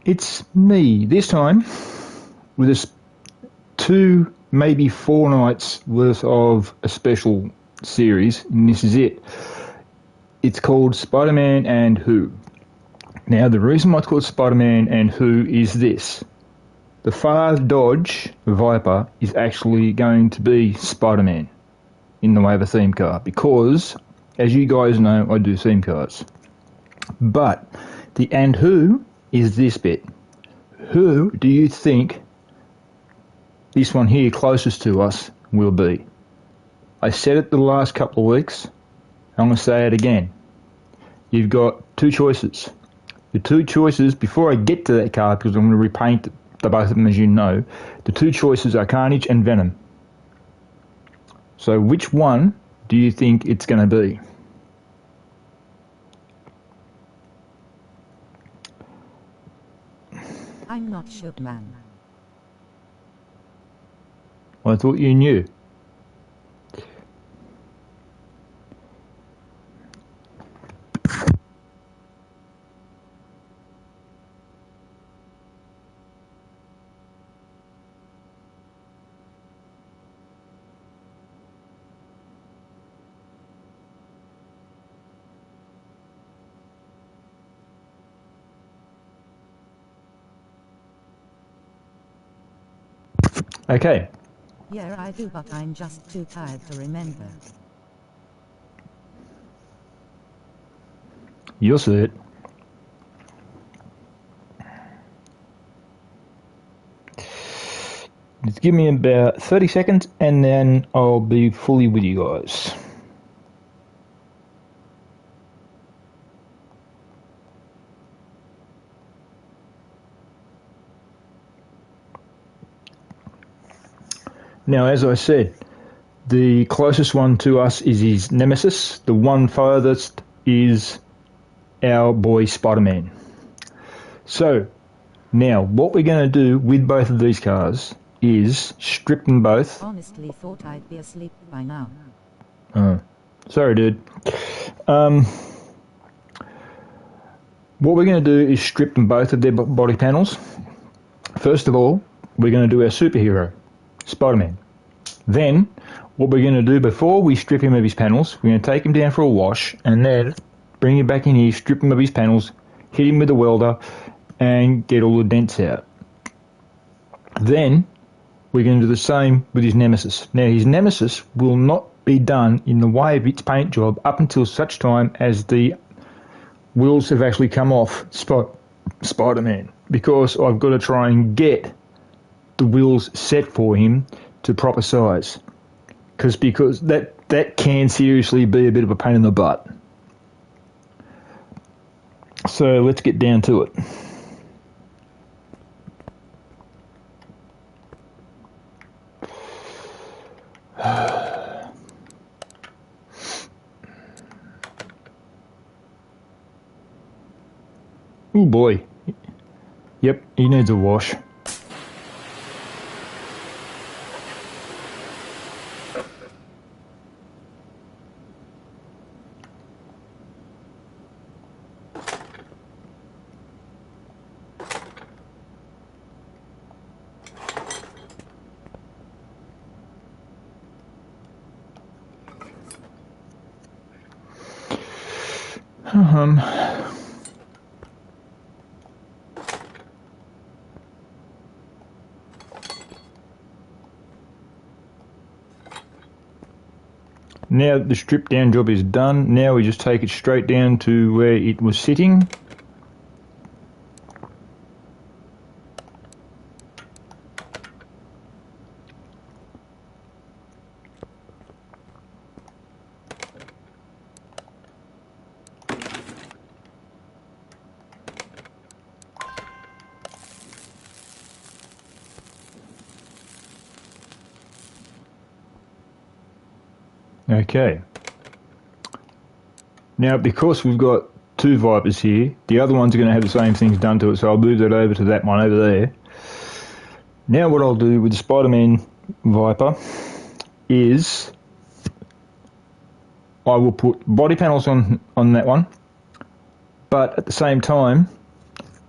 It's me, this time with this 2, maybe 4 nights worth of a special series, and this is it. It's called Spider-Man and Who. Now, the reason why it's called Spider-Man and Who is this. The Far Dodge Viper is actually going to be Spider-Man in the way of a theme car because, as you guys know, I do theme cars. But the and who is this bit. Who do you think this one here closest to us will be? I said it the last couple of weeks. I'm going to say it again. You've got 2 choices. The 2 choices, before I get to that car, because I'm going to repaint the both of them as you know, the 2 choices are Carnage and Venom. So which one do you think it's going to be? I'm not sure, man. I thought you knew. Okay. Yeah, I do, but I'm just too tired to remember. You'll see it. Just give me about 30 seconds and then I'll be fully with you guys. Now, as I said, the closest one to us is his nemesis. The one farthest is our boy Spider-Man. So, now, what we're going to do with both of these cars is strip them both. Honestly thought I'd be asleep by now. Sorry, dude. What we're going to do is strip them both of their body panels. First of all, we're going to do our superhero, Spider-Man. Then, what we're going to do before we strip him of his panels, we're going to take him down for a wash and then bring him back in here, strip him of his panels, hit him with a welder, and get all the dents out. Then, we're going to do the same with his nemesis. Now, his nemesis will not be done in the way of its paint job up until such time as the wheels have actually come off Spider-Man, because I've got to try and get the wheels set for him to proper size, because that can seriously be a bit of a pain in the butt. So let's get down to it. Oh boy. Yep, he needs a wash. Now the strip down job is done, now we just take it straight down to where it was sitting. Okay. Now, because we've got 2 Vipers here, the other ones are going to have the same things done to it, so I'll move that over to that one over there. Now what I'll do with the Spider-Man Viper is I will put body panels on that one, but at the same time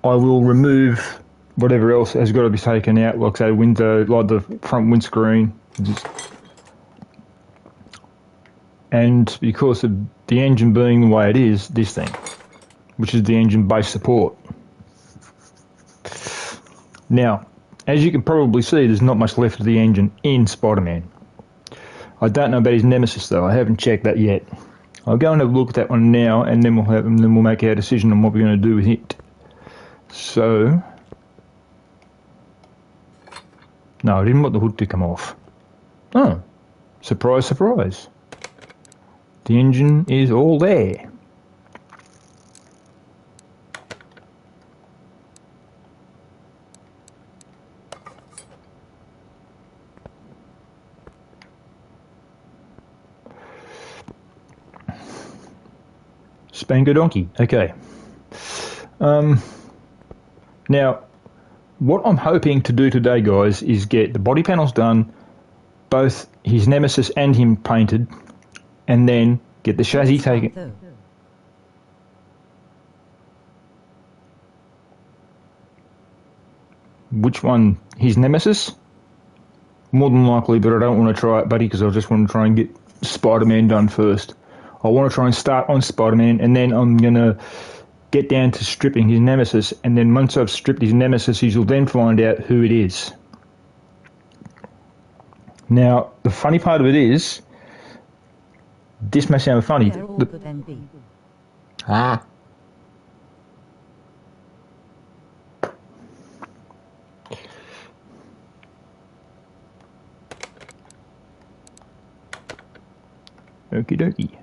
I will remove whatever else has got to be taken out, like say window, like the front windscreen. And because of the engine being the way it is, this thing, which is the engine base support. Now, as you can probably see, there's not much left of the engine in Spider-Man. I don't know about his Nemesis though. I haven't checked that yet. I'll go and have a look at that one now, and then we'll make our decision on what we're going to do with it. So, no, I didn't want the hood to come off. Oh, surprise, surprise. The engine is all there. Spanker donkey. Okay. Now, what I'm hoping to do today, guys, is get the body panels done, both his Nemesis and him painted, and then get the chassis taken. Which one? His Nemesis? More than likely, but I don't want to try it, buddy, because I just want to try and get Spider-Man done first. I want to try and start on Spider-Man, and then I'm going to get down to stripping his Nemesis, and then once I've stripped his Nemesis, you'll then find out who it is. Now, the funny part of it is, this may sound funny. Ah. Okie dokie.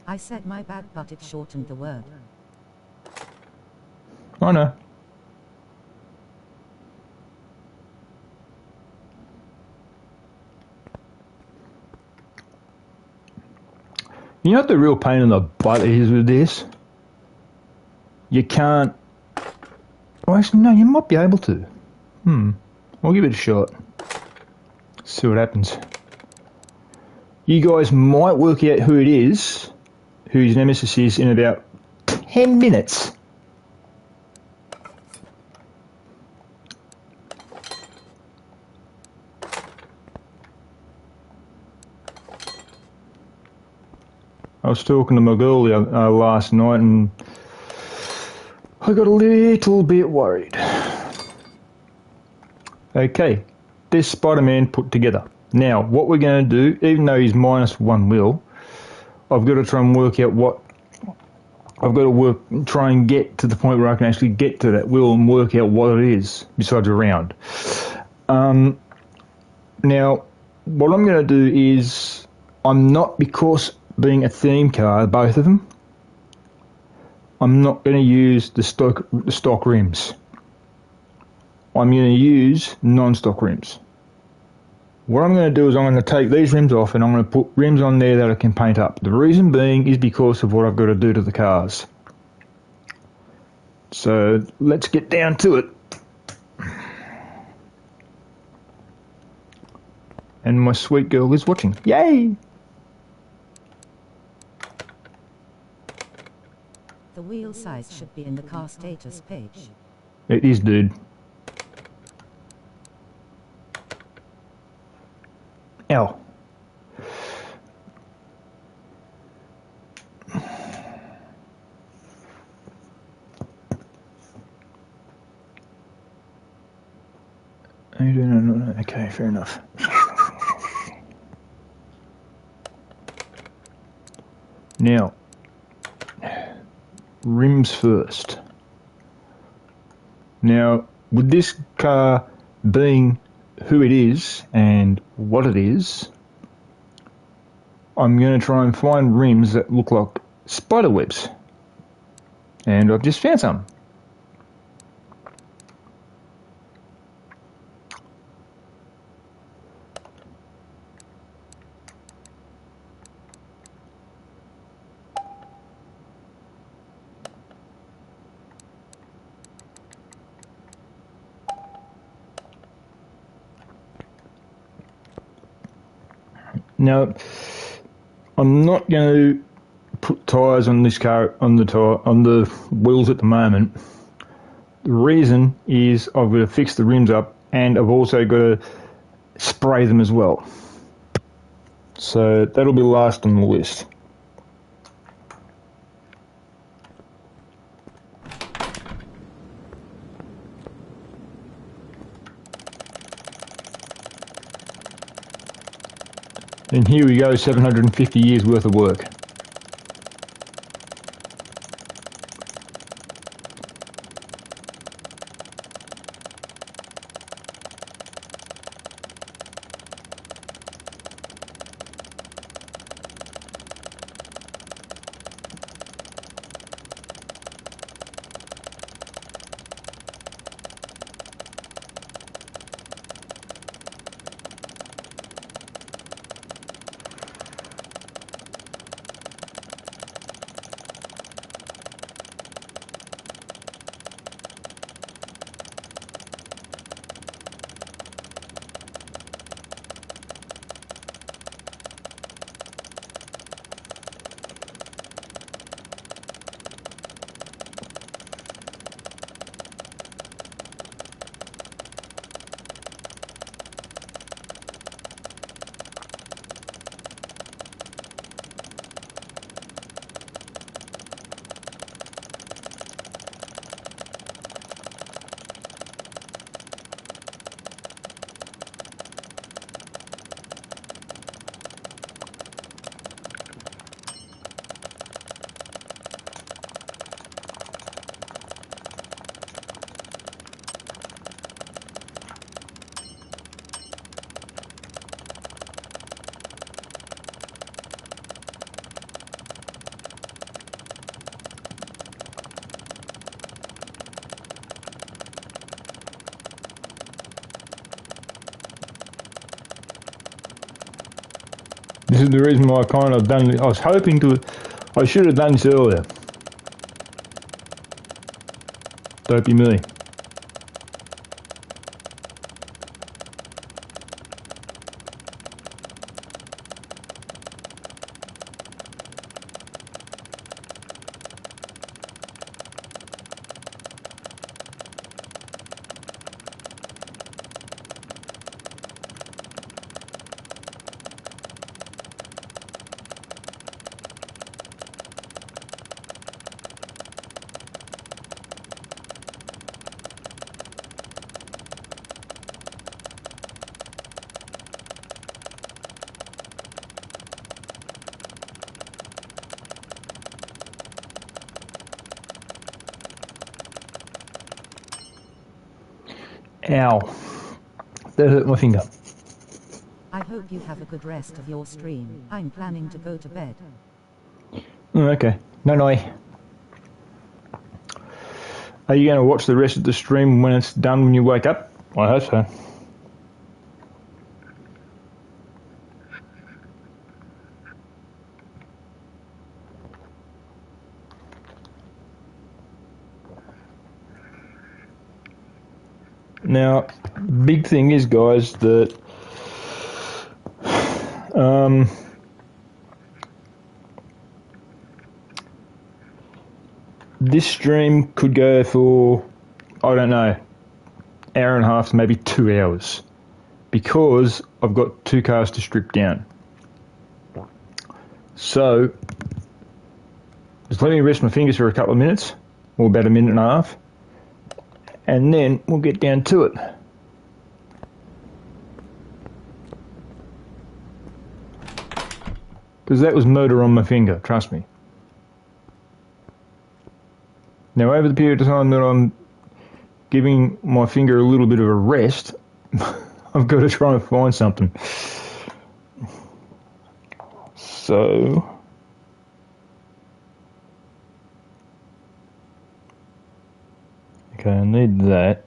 I said my bad, but it shortened the word. I know. You know what the real pain in the butt is with this? You can't... Well, actually, no, you might be able to. I'll give it a shot. See what happens. You guys might work out who it is, who his Nemesis is, in about 10 minutes. I was talking to my girl last night and I got a little bit worried. Okay, this Spider-Man put together. Now, what we're going to do, even though he's minus one wheel, I've got to try and work out what... I've got to try and get to the point where I can actually get to that wheel and work out what it is, besides a round. Now, what I'm going to do is, I'm not, because being a theme car, both of them, I'm not going to use the stock rims. I'm going to use non-stock rims. What I'm going to do is I'm going to take these rims off and I'm going to put rims on there that I can paint up. The reason being is because of what I've got to do to the cars. So let's get down to it. And my sweet girl is watching. Yay! The wheel size should be in the car status page. It is, dude. Ow. No. Okay, fair enough. Now, rims first. Now, with this car being who it is and what it is, I'm going to try and find rims that look like spider webs. And I've just found some. Now, I'm not going to put tyres on this car on the wheels at the moment. The reason is I've got to fix the rims up, and I've also got to spray them as well. So that'll be last on the list. And here we go, 750 years worth of work. This is the reason why I should have done this earlier. Dopey me. Ow. That hurt my finger. I hope you have a good rest of your stream. I'm planning to go to bed. Okay. No. Are you going to watch the rest of the stream when it's done when you wake up? I hope so. Now, big thing is, guys, that this stream could go for, I don't know, hour and a half to maybe 2 hours, because I've got 2 cars to strip down. So, just let me rest my fingers for a couple of minutes, or about a minute and a half, and then we'll get down to it. Because that was murder on my finger, trust me. Now, over the period of time that I'm giving my finger a little bit of a rest, I've got to try and find something. So, okay, I need that.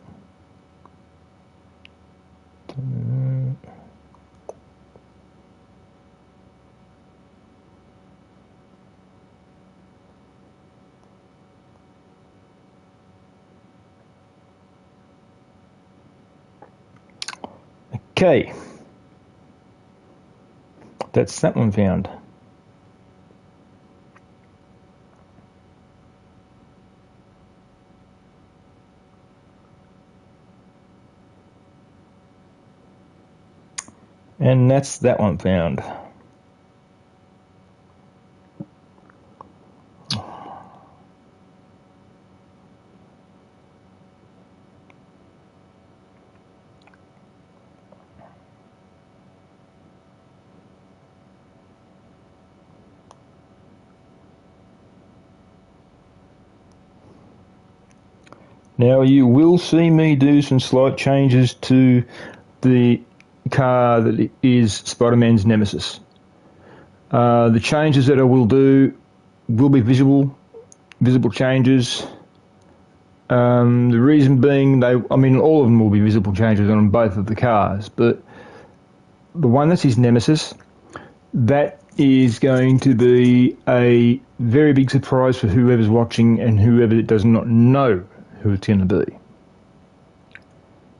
Okay. That's that one found. And that's that one found. Now you will see me do some slight changes to the car that is Spider-Man's Nemesis. The changes that I will do will be visible changes. The reason being, all of them will be visible changes on both of the cars, but the one that's his Nemesis, that is going to be a very big surprise for whoever's watching and whoever does not know who it's going to be.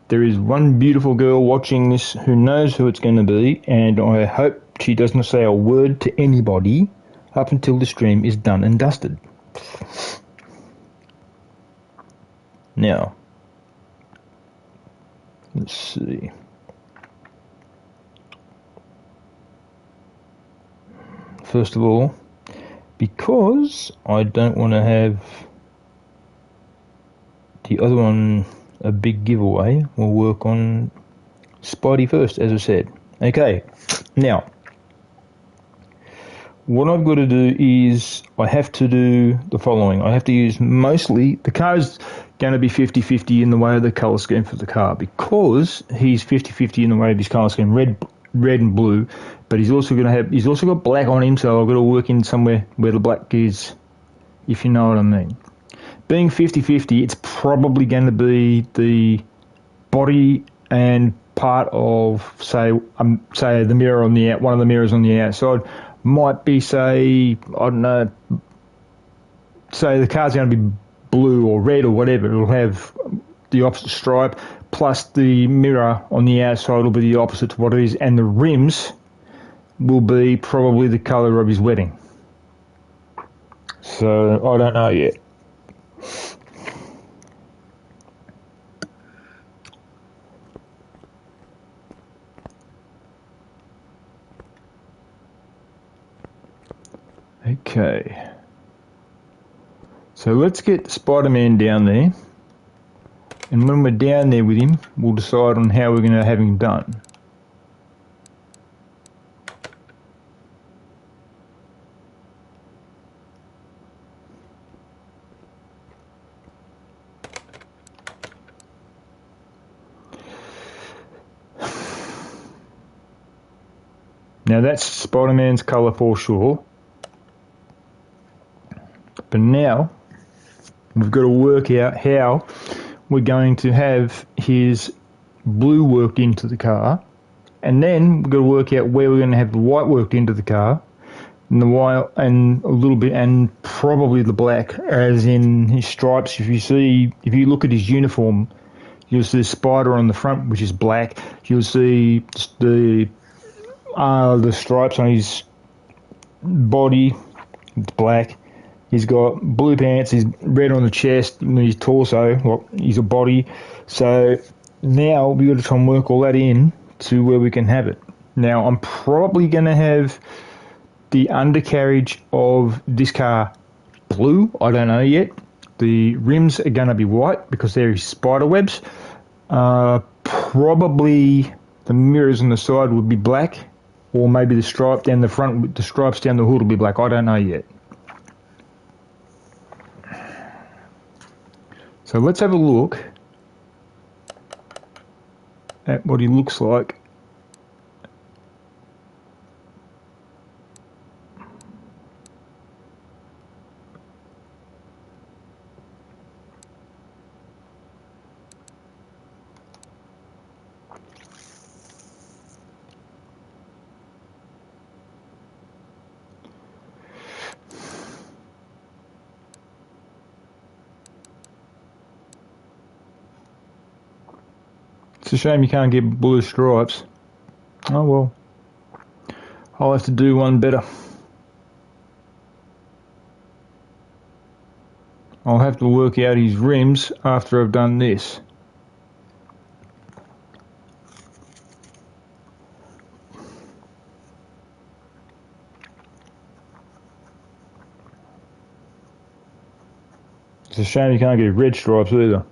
There is one beautiful girl watching this who knows who it's going to be, and I hope she doesn't say a word to anybody up until the stream is done and dusted. Now, let's see. First of all, because I don't want to have the other one a big giveaway, we'll work on Spidey first, as I said. Okay, now, what I've got to do is I have to do the following. I have to use mostly, the car's going to be 50-50 in the way of the colour scheme for the car, because he's 50-50 in the way of his colour scheme, red and blue, but he's also got black on him, so I've got to work in somewhere where the black is, if you know what I mean. Being 50-50, it's probably going to be the body and part of, say the mirror on the one of the mirrors on the outside might be, say, I don't know, say the car's going to be blue or red or whatever. It'll have the opposite stripe, plus the mirror on the outside will be the opposite to what it is, and the rims will be probably the colour of his wedding. So I don't know yet. Okay. So let's get Spider-Man down there, and when we're down there with him, we'll decide on how we're going to have him done. Now that's Spider-Man's colour for sure. But now we've got to work out how we're going to have his blue worked into the car, and then we've got to work out where we're going to have the white worked into the car, and the white and a little bit, and probably the black, as in his stripes. If you look at his uniform, you'll see a spider on the front, which is black. You'll see the stripes on his body, it's black. He's got blue pants, he's red on the chest, and his torso, well, he's a body. So now we've got to try and work all that in to where we can have it. Now I'm probably going to have the undercarriage of this car blue, I don't know yet. The rims are going to be white because they're spider webs. Probably the mirrors on the side would be black, or maybe the stripe down the front, the stripes down the hood will be black. I don't know yet. So let's have a look at what he looks like. It's a shame you can't get blue stripes. Oh well. I'll have to do one better. I'll have to work out his rims after I've done this. It's a shame you can't get red stripes either.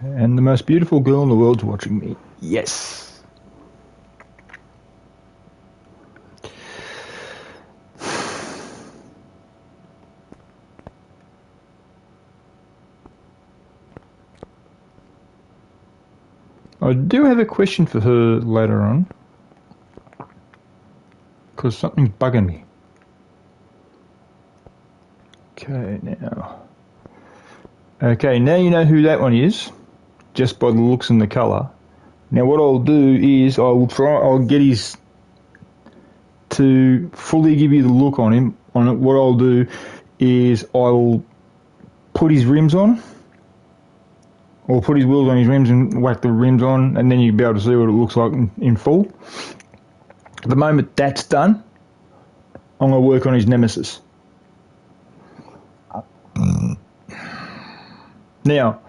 And the most beautiful girl in the world's watching me. Yes. I do have a question for her later on, because something's bugging me. Okay, now you know who that one is, just by the looks and the colour. Now what I'll do is I'll get his, to fully give you the look on it, what I'll do is I'll put his rims on, or put his wheels on his rims and whack the rims on, and then you'll be able to see what it looks like in full. The moment that's done, I'm going to work on his Nemesis. Now,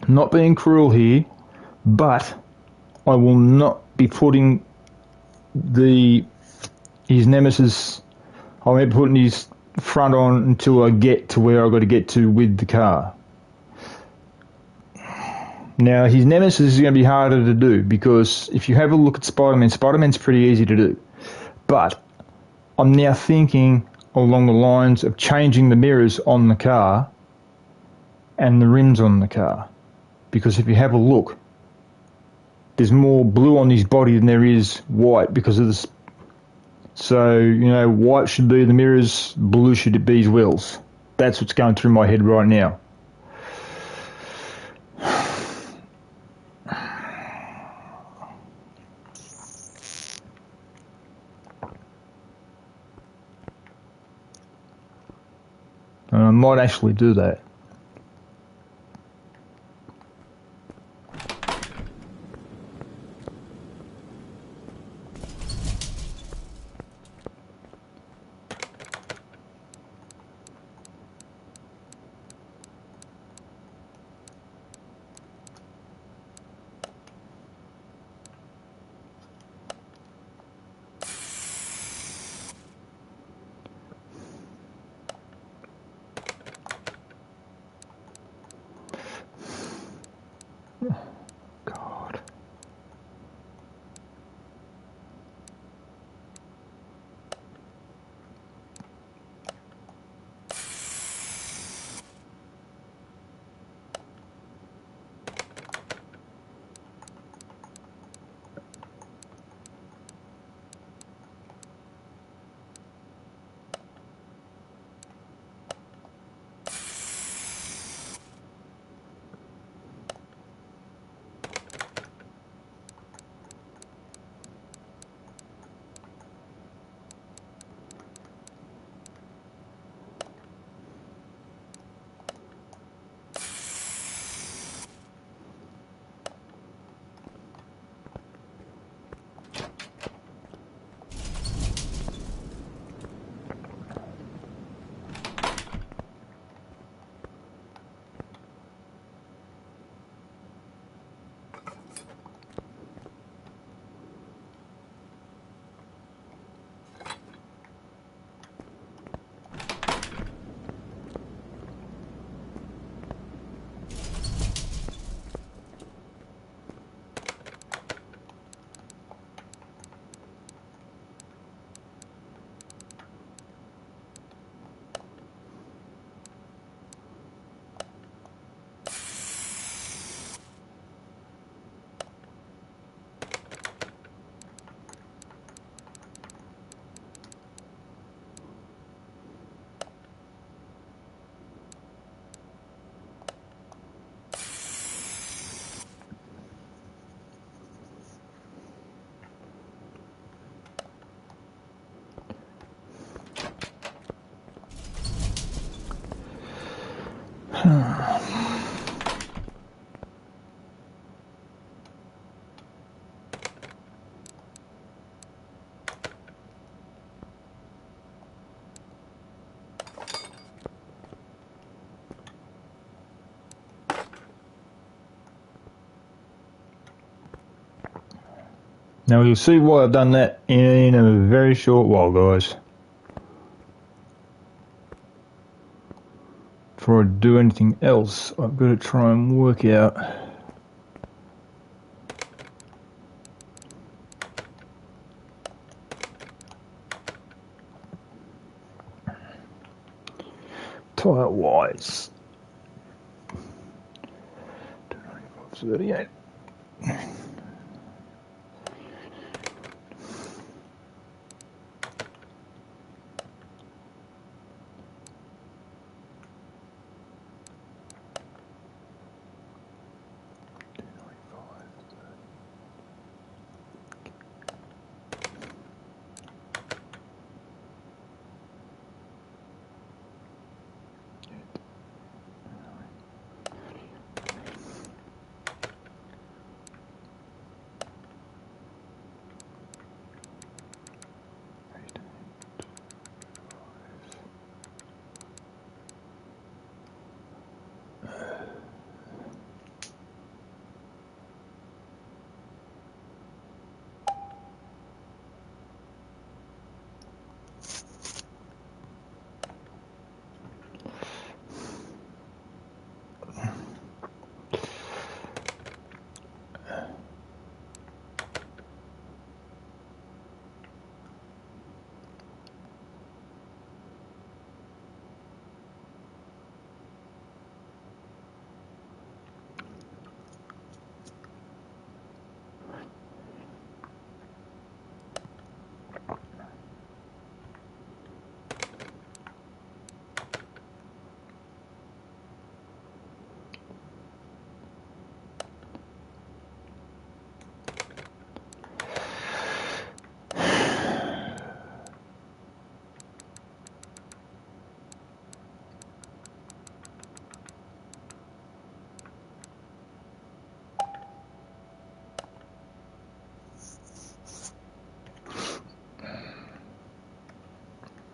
not being cruel here, but I will not be putting his Nemesis, I won't be putting his front on until I get to where I've got to get to with the car. Now, his Nemesis is going to be harder to do, because if you have a look at Spider-Man's pretty easy to do. But I'm now thinking along the lines of changing the mirrors on the car and the rims on the car. Because if you have a look, there's more blue on his body than there is white because of this. So, white should be the mirrors, blue should be his wheels. That's what's going through my head right now. And I might actually do that. God. Now you'll see why I've done that in a very short while, guys. Before I do anything else, I've got to try and work out tire wise. 295 38.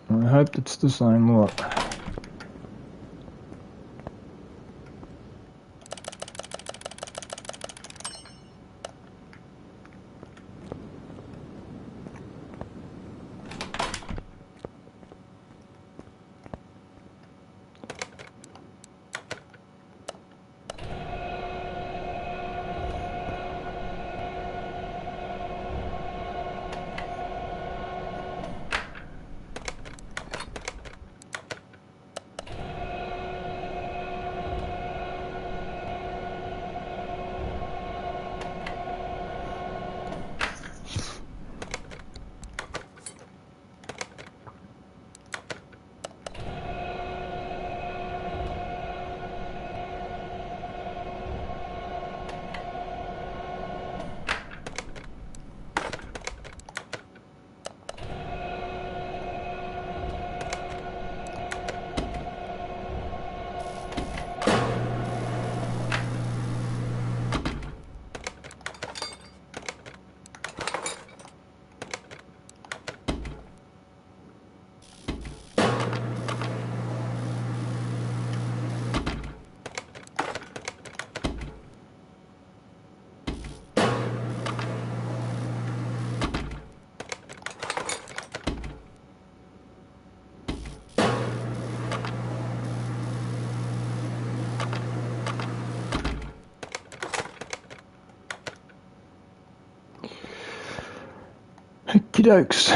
I hope it's the same lot. Okie dokes.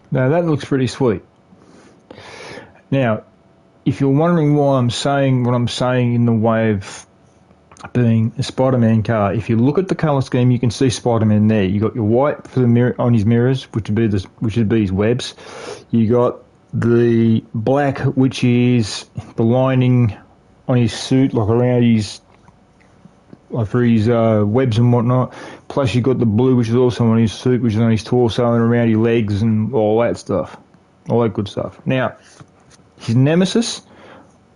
Now that looks pretty sweet. Now, if you're wondering why I'm saying what I'm saying in the way of being a Spider-Man car, if you look at the colour scheme, you can see Spider-Man there. You got your white for the mirror on his mirrors, which would be his webs. You got the black, which is the lining on his suit, like around his, like for his webs and whatnot. Plus, you got the blue, which is also on his suit, which is on his torso and around his legs and all that stuff, all that good stuff. Now, his Nemesis,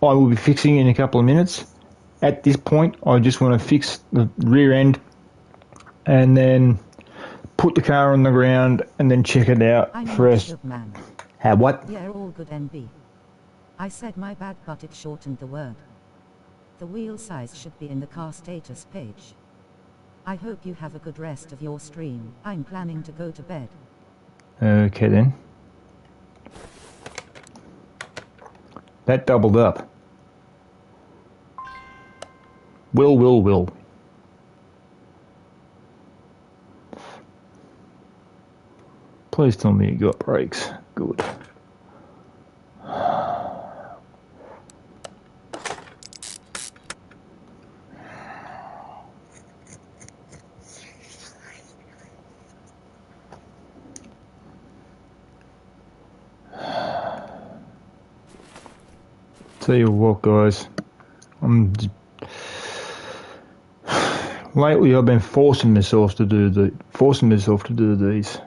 I will be fixing in a couple of minutes. At this point, I just want to fix the rear end and then put the car on the ground and then check it out I'm for not us. shook, man. How what? Yeah, all good NB. I said my bad, but it shortened the word. The wheel size should be in the car status page. I hope you have a good rest of your stream. I'm planning to go to bed. Okay then. That doubled up. Will. Please tell me you got brakes. Good. Tell you what, guys, lately I've been forcing myself to do these.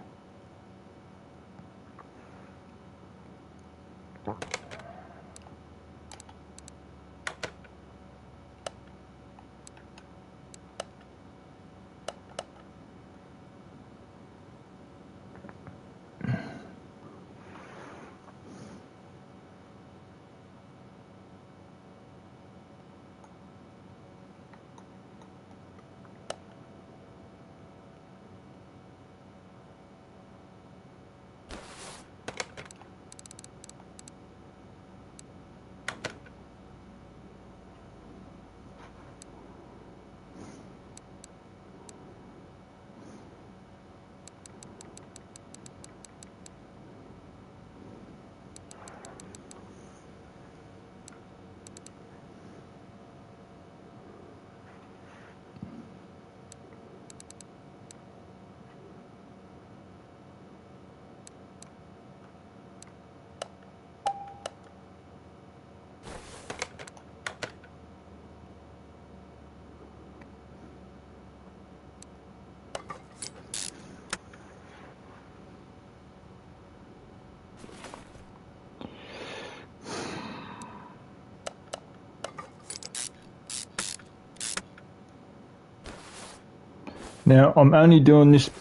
Now, I'm only doing this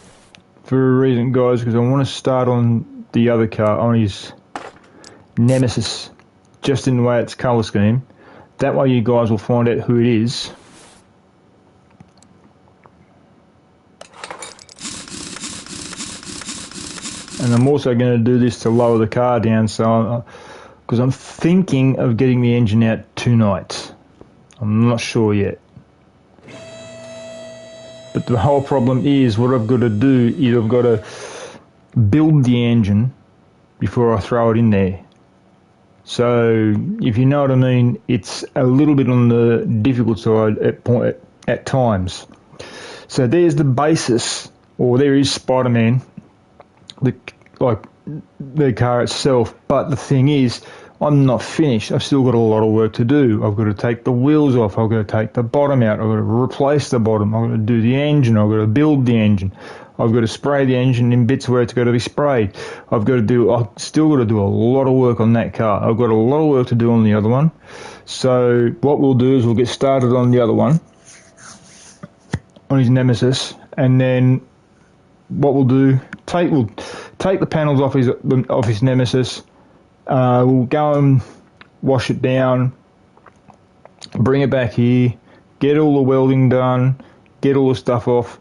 for a reason, guys, because I want to start on the other car, on his Nemesis, just in the way it's colour scheme. That way you guys will find out who it is. And I'm also going to do this to lower the car down, so because I'm thinking of getting the engine out tonight. I'm not sure yet. But the whole problem is, what I've got to do is I've got to build the engine before I throw it in there. So, if you know what I mean, it's a little bit on the difficult side at times. So there's the basis, or there is Spider-Man, the car itself. But the thing is, I'm not finished. I've still got a lot of work to do. I've got to take the wheels off. I've got to take the bottom out. I've got to replace the bottom. I've got to do the engine. I've got to build the engine. I've got to spray the engine in bits where it's got to be sprayed. I've still got to do a lot of work on that car. I've got a lot of work to do on the other one. So what we'll do is we'll get started on the other one, on his Nemesis, and then what we'll do, we'll take the panels off his Nemesis. We'll go and wash it down, bring it back here, get all the welding done, get all the stuff off,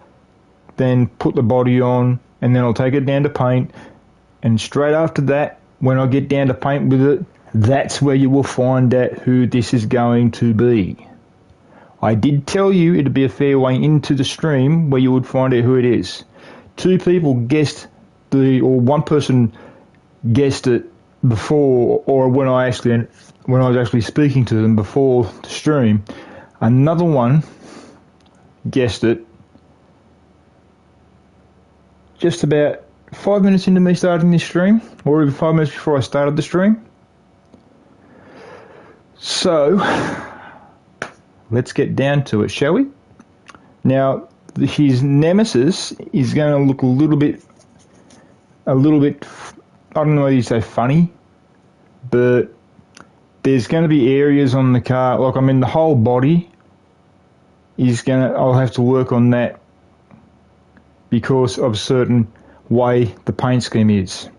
then put the body on, and then I'll take it down to paint. And straight after that, when I get down to paint with it, that's where you will find out who this is going to be. I did tell you it'd be a fair way into the stream where you would find out who it is. Two people guessed one person guessed it before, or when I was actually speaking to them before the stream. Another one guessed it just about 5 minutes into me starting this stream, or even 5 minutes before I started the stream. So, let's get down to it, shall we? Now, his nemesis is going to look a little bit, I don't know whether you say funny, but there's going to be areas on the car, like the whole body I'll have to work on that because of a certain way the paint scheme is.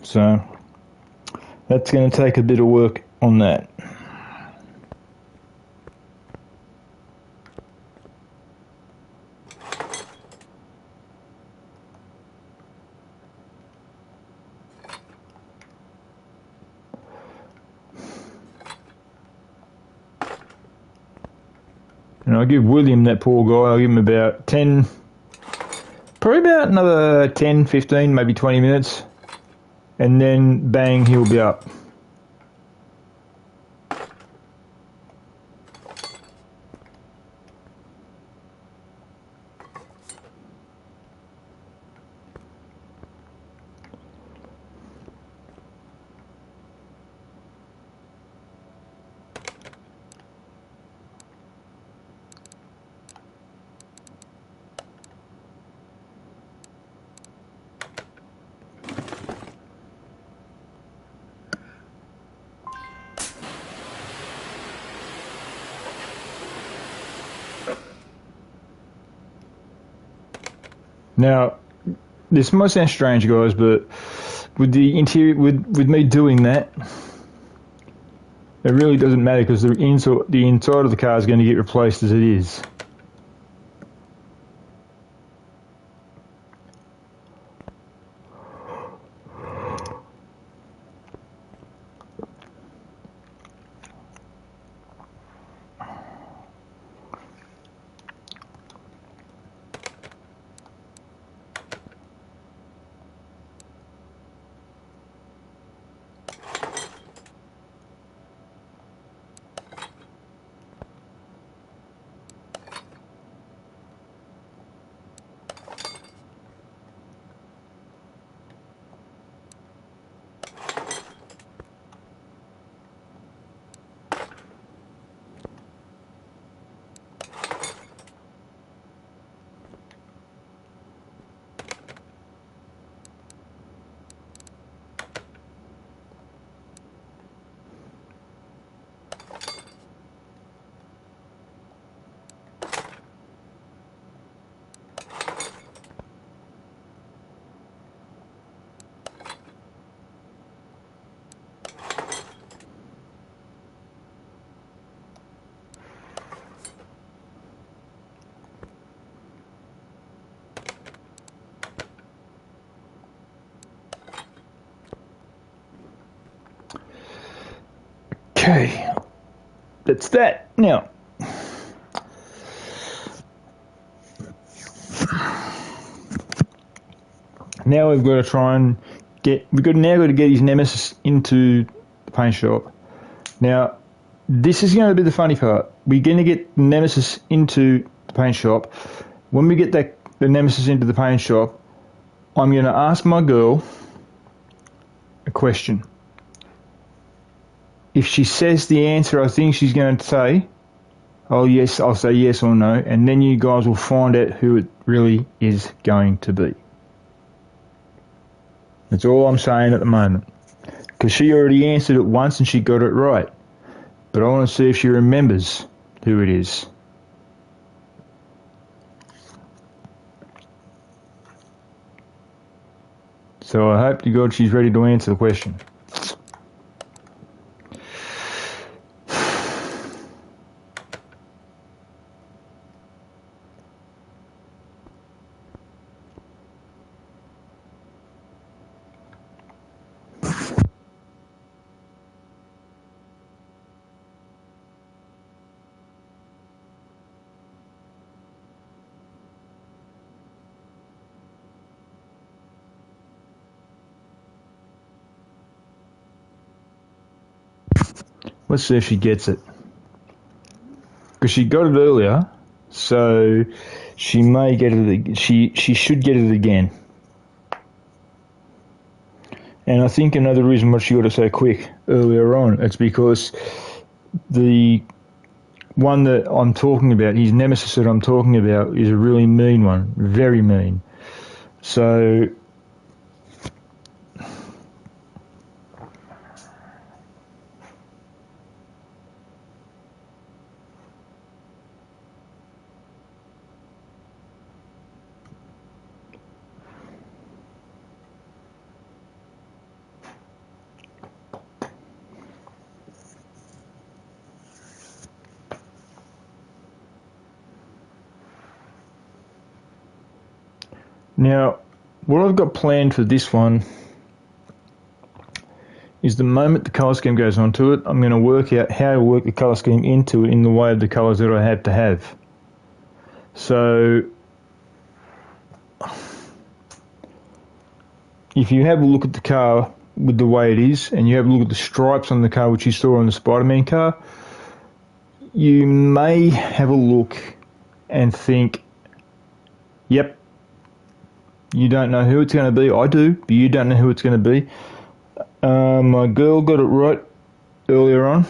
So, that's going to take a bit of work on that. And I'll give William, that poor guy, I'll give him about 10, probably about another 10, 15, maybe 20 minutes. And then bang, he'll be up. Now, this might sound strange, guys, but with the interior, with me doing that, it really doesn't matter because the inside of the car is going to get replaced as it is. Okay, that's that. Now, we've got to try and we've got to get his nemesis into the paint shop. Now, this is going to be the funny part. We're going to get nemesis into the paint shop. When we get the nemesis into the paint shop, I'm going to ask my girl a question. If she says the answer I think she's going to say, oh yes, I'll say yes or no, and then you guys will find out who it really is going to be. That's all I'm saying at the moment. Because she already answered it once and she got it right. But I want to see if she remembers who it is. So I hope to God she's ready to answer the question. Let's see if she gets it. Because she got it earlier, so she may get it. She should get it again. And I think another reason why she got it so quick earlier on, it's because the one that I'm talking about, his nemesis that I'm talking about, is a really mean one, very mean. So now, what I've got planned for this one is the moment the colour scheme goes onto it, I'm going to work out how to work the colour scheme into it in the way of the colours that I have to have. So, if you have a look at the car with the way it is, and you have a look at the stripes on the car which you saw on the Spider-Man car, you may have a look and think, yep, you don't know who it's going to be. I do, but you don't know who it's going to be. My girl got it right earlier on,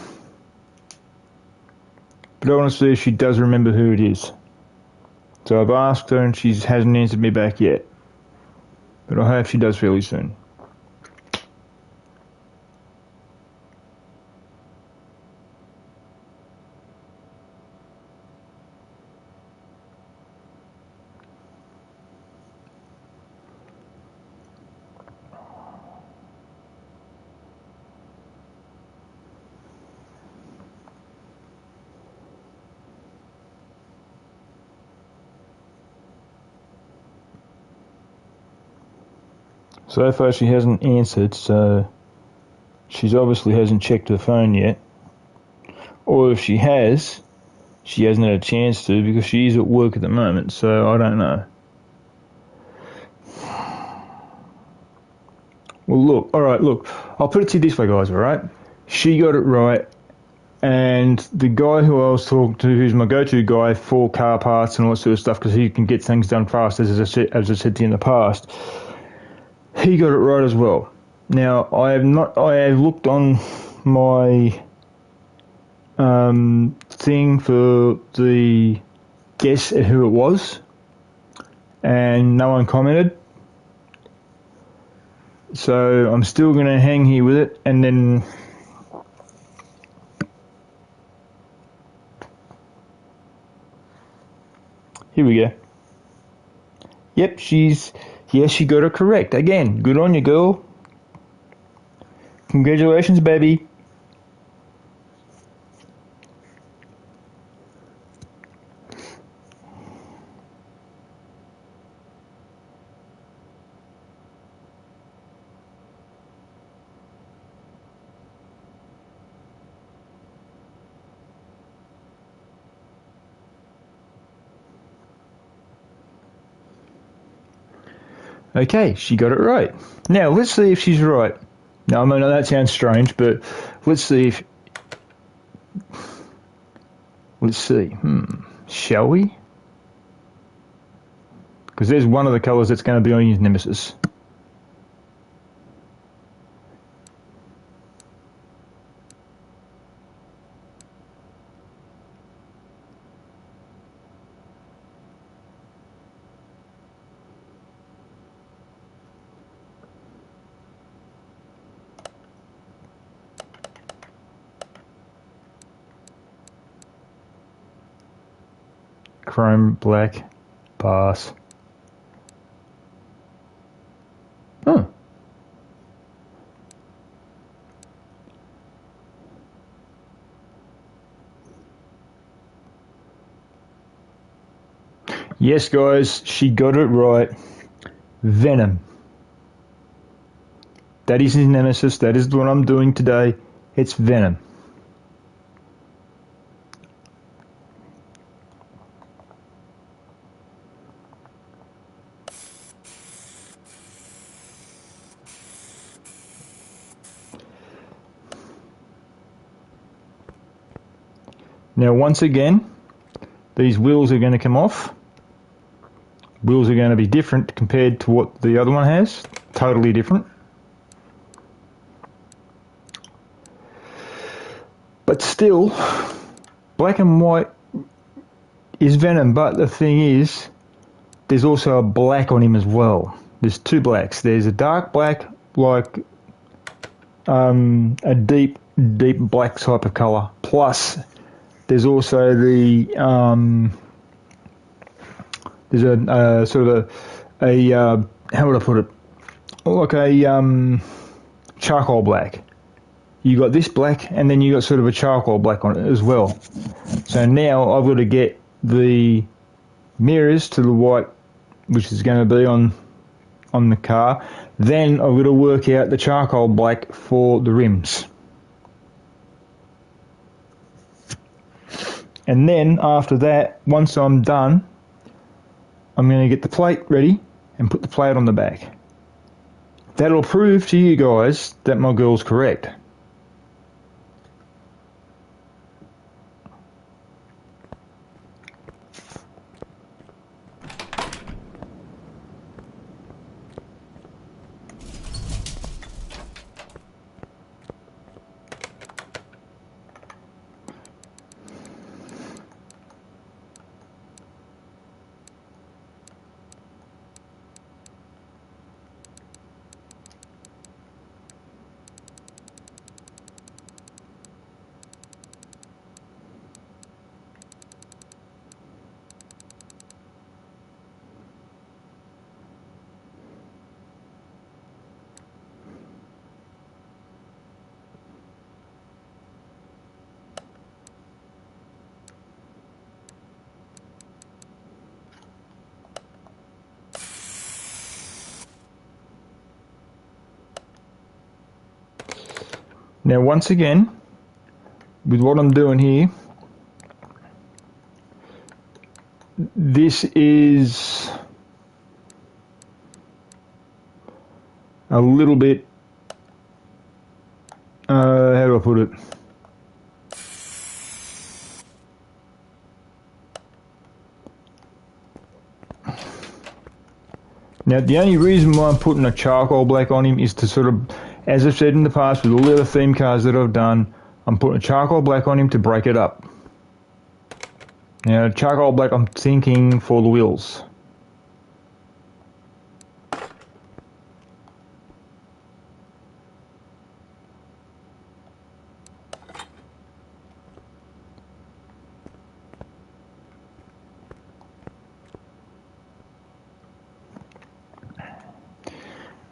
but I want to see if she does remember who it is. So I've asked her and she hasn't answered me back yet, but I hope she does fairly soon. So far she hasn't answered, so she's obviously hasn't checked her phone yet. Or if she has, she hasn't had a chance to because she is at work at the moment, so I don't know. Well, look, alright, look, I'll put it to you this way, guys, alright? She got it right, and the guy who I was talking to, who's my go-to guy for car parts and all that sort of stuff, because he can get things done fast, as I said to you in the past, he got it right as well. Now, I have looked on my thing for the guess at who it was, and no one commented. So I'm still going to hang here with it, and then here we go. Yep, she got it correct. Again, good on you, girl. Congratulations, baby. Okay, she got it right. Now, let's see if she's right. Now, I mean, that sounds strange, but let's see if... Let's see. Shall we? Because there's one of the colours that's going to be on his nemesis. Chrome black. Pass. Oh. Yes, guys, she got it right. Venom. That is his nemesis. That is what I'm doing today. It's Venom. Now, once again, these wheels are going to come off. Wheels are going to be different compared to what the other one has. Totally different. But still, black and white is Venom, but the thing is, there's also a black on him as well. There's two blacks. There's a dark black, like a deep black type of colour. Plus, there's also the there's a sort of a how would I put it? Like a charcoal black. You got this black, and then you got sort of a charcoal black on it as well. So now I've got to get the mirrors to the white, which is going to be on the car. Then I've got to work out the charcoal black for the rims. And then after that, once I'm done, I'm going to get the plate ready and put the plate on the back. That'll prove to you guys that my girl's correct. Now, once again, with what I'm doing here, this is a little bit, how do I put it? Now, the only reason why I'm putting a charcoal black on him is to sort of, as I've said in the past with all the other theme cars that I've done, I'm putting a charcoal black on him to break it up. Now, charcoal black, I'm thinking for the wheels.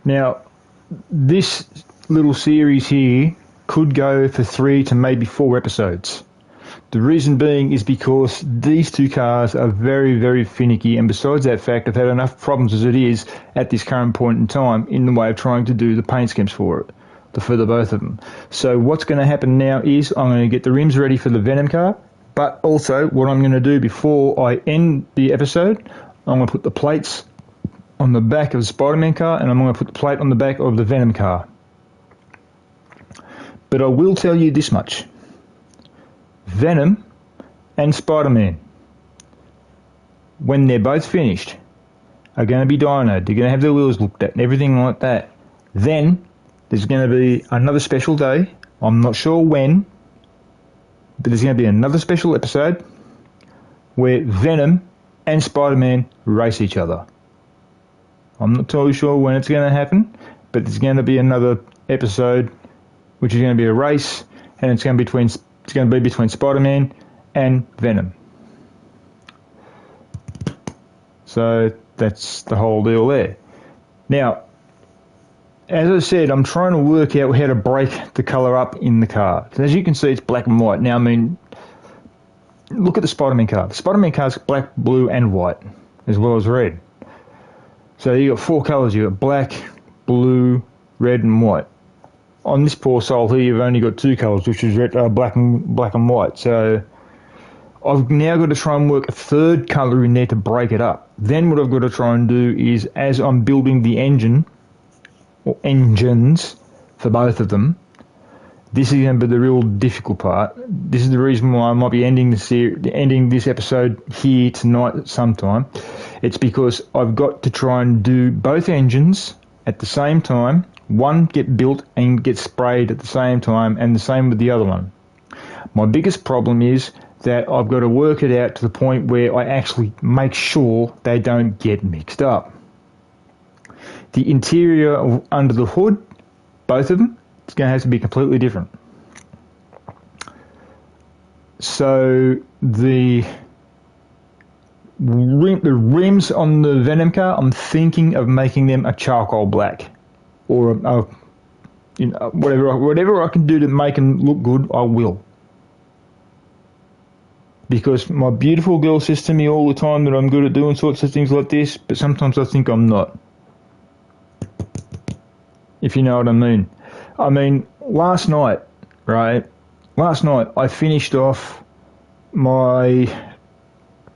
Now, this little series here could go for 3 to maybe 4 episodes. The reason being is because these two cars are very, very finicky, and besides that fact, I've had enough problems as it is at this current point in time in the way of trying to do the paint schemes for it, for the both of them. So what's going to happen now is I'm going to get the rims ready for the Venom car, but also what I'm going to do before I end the episode, I'm going to put the plates on the back of the Spider-Man car, and I'm going to put the plate on the back of the Venom car. But I will tell you this much. Venom and Spider-Man, when they're both finished, are going to be dynoed. They're going to have their wheels looked at and everything like that. Then there's going to be another special day. I'm not sure when, but there's going to be another special episode where Venom and Spider-Man race each other. I'm not totally sure when it's going to happen, but there's going to be another episode which is going to be a race, and it's going to be between Spider-Man and Venom. So that's the whole deal there. Now, as I said, I'm trying to work out how to break the colour up in the car. So as you can see, it's black and white. Now, I mean, look at the Spider-Man car. The Spider-Man car's black, blue, and white, as well as red. So you got 4 colours. You got black, blue, red, and white. On this poor soul here, you've only got 2 colours, which is red, black and white. So I've now got to try and work a third colour in there to break it up. Then what I've got to try and do is, as I'm building the engine, or engines, for both of them, This is going to be the real difficult part. This is the reason why I might be ending this episode here tonight at some time. It's because I've got to try and do both engines at the same time. One get built and get sprayed at the same time, and the same with the other one. My biggest problem is that I've got to work it out to the point where I actually make sure they don't get mixed up. The interior under the hood, both of them, it's going to have to be completely different. So the rims on the Venom car, I'm thinking of making them a charcoal black, or whatever I can do to make them look good, I will. Because my beautiful girl says to me all the time that I'm good at doing sorts of things like this, but sometimes I think I'm not. If you know what I mean. I mean, last night I finished off my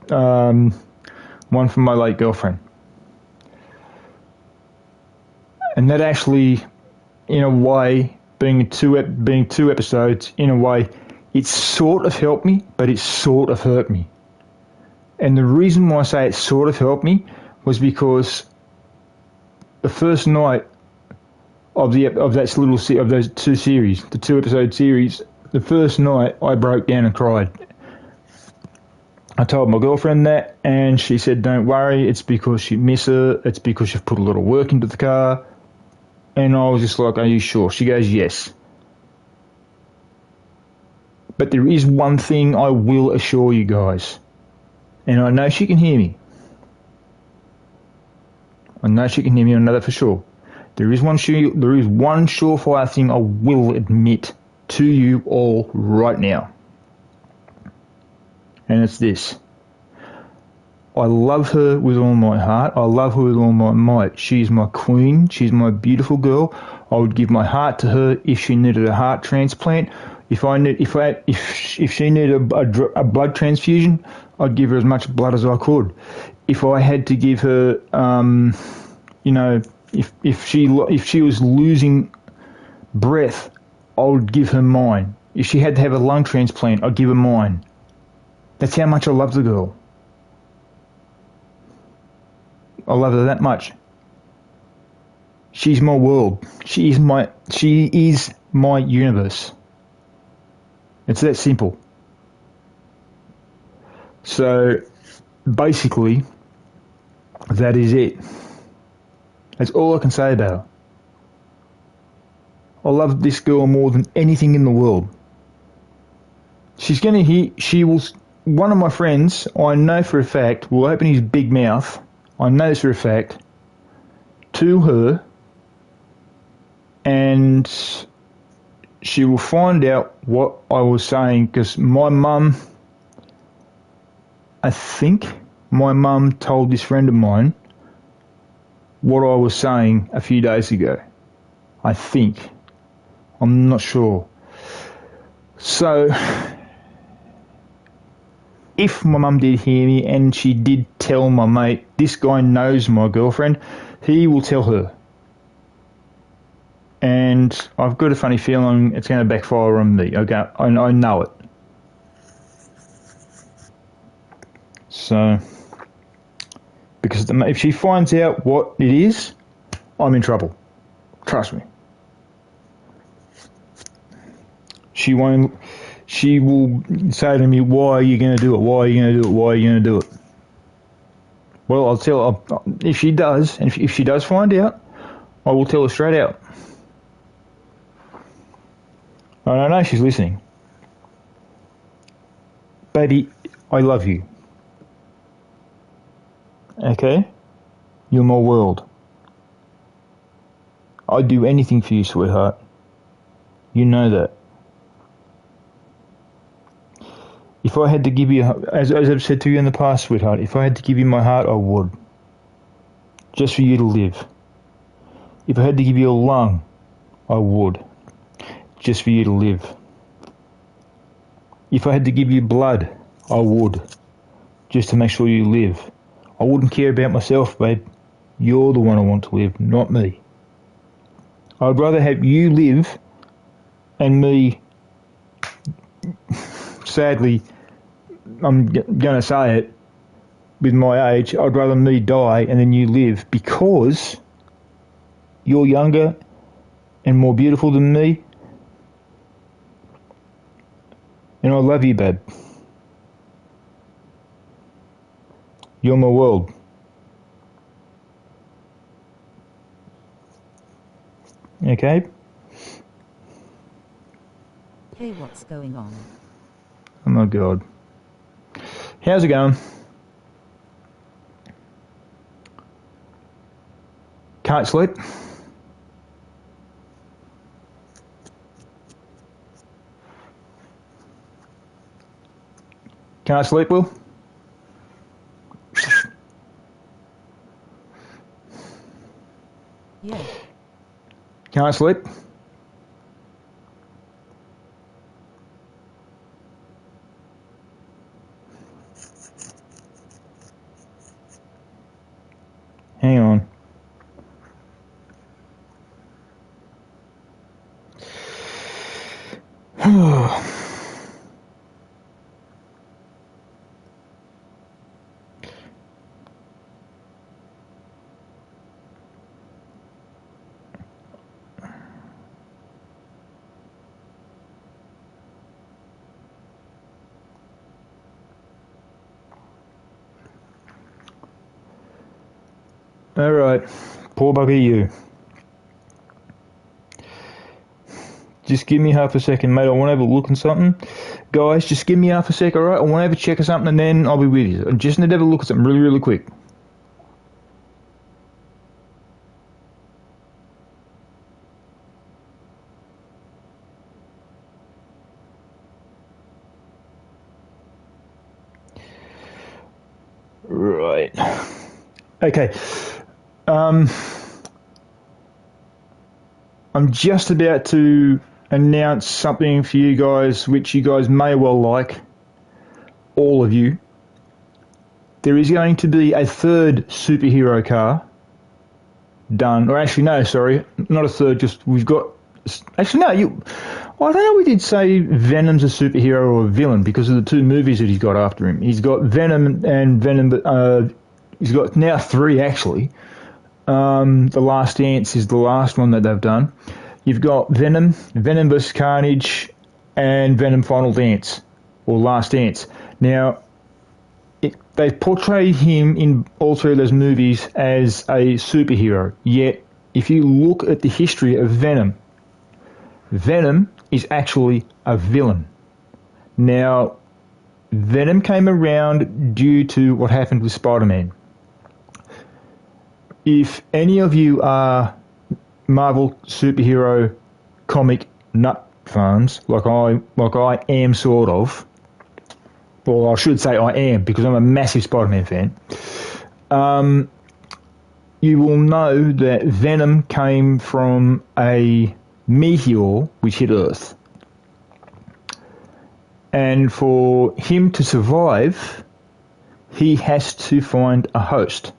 one from my late girlfriend. And that actually, in a way, being two episodes, in a way, it sort of helped me, but it sort of hurt me. And the reason why I say it sort of helped me was because the first night of those two series, the 2-episode series, the first night I broke down and cried. I told my girlfriend that, and she said, "Don't worry, it's because you miss her. It's because you've put a lot of work into the car." And I was just like, "Are you sure?" She goes, "Yes." But there is one thing I will assure you guys, and I know she can hear me. I know that for sure. There is one surefire thing I will admit to you all right now. And it's this. I love her with all my heart. I love her with all my might. She's my queen. She's my beautiful girl. I would give my heart to her if she needed a heart transplant. If she needed a blood transfusion, I'd give her as much blood as I could. If I had to give her, if she was losing breath, I would give her mine. If she had to have a lung transplant, I'd give her mine. That's how much I love the girl. I love her that much. She's my world. She is my universe. It's that simple. So, basically, that is it. That's all I can say about her. I love this girl more than anything in the world. One of my friends, I know for a fact, will open his big mouth, I know this for a fact, to her, and she will find out what I was saying, because I think my mum told this friend of mine what I was saying a few days ago. I think. I'm not sure. So, if my mum did hear me and she did tell my mate, this guy knows my girlfriend, he will tell her. And I've got a funny feeling it's going to backfire on me. Okay, I know it. So, because if she finds out what it is, I'm in trouble. Trust me. She will say to me, "Why are you going to do it? Why are you going to do it? Why are you going to do it?" Well, I'll tell her, if she does, and if she does find out, I will tell her straight out. And I know she's listening. Baby, I love you. Okay? You're my world. I'd do anything for you, sweetheart. You know that. If I had to give you, as I've said to you in the past, sweetheart, if I had to give you my heart, I would. Just for you to live. If I had to give you a lung, I would. Just for you to live. If I had to give you blood, I would. Just to make sure you live. I wouldn't care about myself, babe. You're the one I want to live, not me. I'd rather have you live and me, sadly, I'm going to say it, with my age, I'd rather me die and then you live, because you're younger and more beautiful than me, and I love you, babe. You're my world. Okay? Hey, what's going on? Oh my God. How's it going? Can't sleep? Can't sleep, Will? Yeah. Can't sleep? Hang on. Alright, poor bugger you. Just give me half a second, mate. I want to have a look at something. Guys, just give me half a sec, alright? I want to have a check of something and then I'll be with you. I just need to have a look at something really, really quick. Right. Okay. I'm just about to announce something for you guys, which you guys may well like. All of you. There is going to be a third superhero car done. Or actually, no, sorry. Not a third, just we've got... Actually, no, I don't know we did say Venom's a superhero or a villain because of the two movies that he's got after him. He's got Venom and Venom... he's got now three, actually. The Last Dance is the last one that they've done. You've got Venom, Venom vs. Carnage, and Venom Final Dance, or Last Dance. Now, they've portrayed him in all three of those movies as a superhero. Yet, if you look at the history of Venom, Venom is actually a villain. Now, Venom came around due to what happened with Spider-Man. If any of you are Marvel superhero comic nut fans, like I am sort of, well, I should say I am because I'm a massive Spider-Man fan, you will know that Venom came from a meteor which hit Earth. And for him to survive, he has to find a host.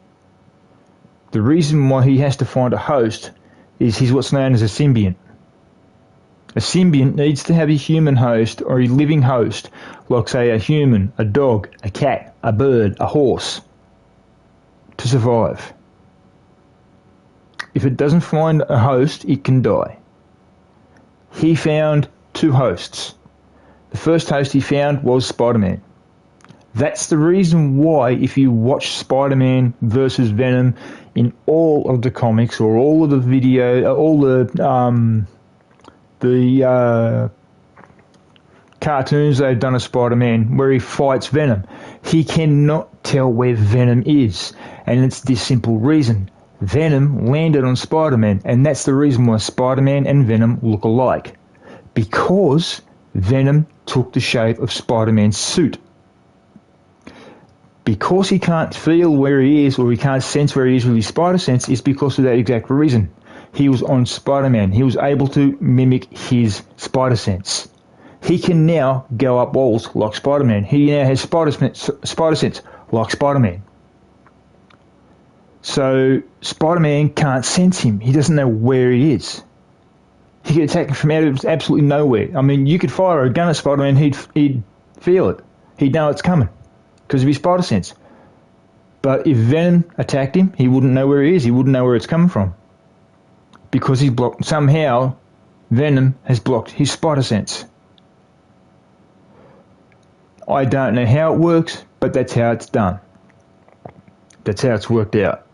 The reason why he has to find a host is he's what's known as a symbiont. A symbiont needs to have a human host or a living host, like say a human, a dog, a cat, a bird, a horse, to survive. If it doesn't find a host, it can die. He found two hosts. The first host he found was Spider-Man. That's the reason why, if you watch Spider-Man versus Venom in all of the comics or all of the video, all the cartoons they've done of Spider-Man where he fights Venom, he cannot tell where Venom is. And it's this simple reason. Venom landed on Spider-Man, and that's the reason why Spider-Man and Venom look alike. Because Venom took the shape of Spider-Man's suit. Because he can't feel where he is or he can't sense where he is with his spider sense is because of that exact reason. He was on Spider-Man. He was able to mimic his spider sense. He can now go up walls like Spider-Man. He now has spider sense like Spider-Man. So Spider-Man can't sense him. He doesn't know where he is. he could attack from out of absolutely nowhere. I mean, you could fire a gun at Spider-Man, he'd feel it. He'd know it's coming because of his spider sense. But if Venom attacked him, he wouldn't know where he is. He wouldn't know where it's coming from. Because he's blocked. Somehow, Venom has blocked his spider sense. I don't know how it works, but that's how it's done. That's how it's worked out.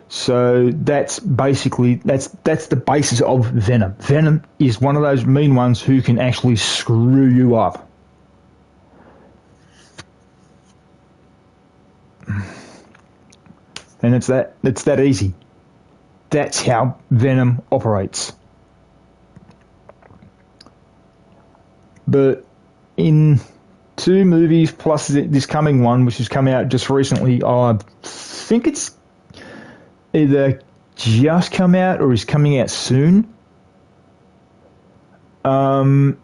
So that's basically, that's the basis of Venom. Venom is one of those mean ones who can actually screw you up. And it's that easy. That's how Venom operates. But in 2 movies plus this coming one, which has come out just recently, I think it's either just come out or is coming out soon. Venom: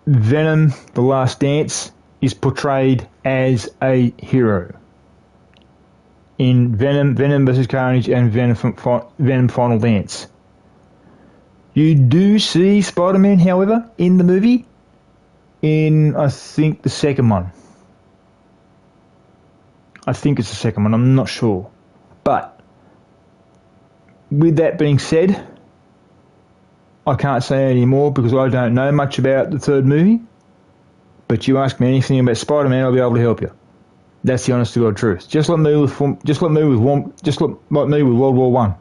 The Last Dance is portrayed as a hero. In Venom vs. Carnage and Venom Final Dance. You do see Spider-Man, however, in the movie, in, I think, the second one. I think it's the second one, I'm not sure. But, with that being said, I can't say any more because I don't know much about the third movie. But you ask me anything about Spider-Man, I'll be able to help you. That's the honest to God truth. Just like me with World War One.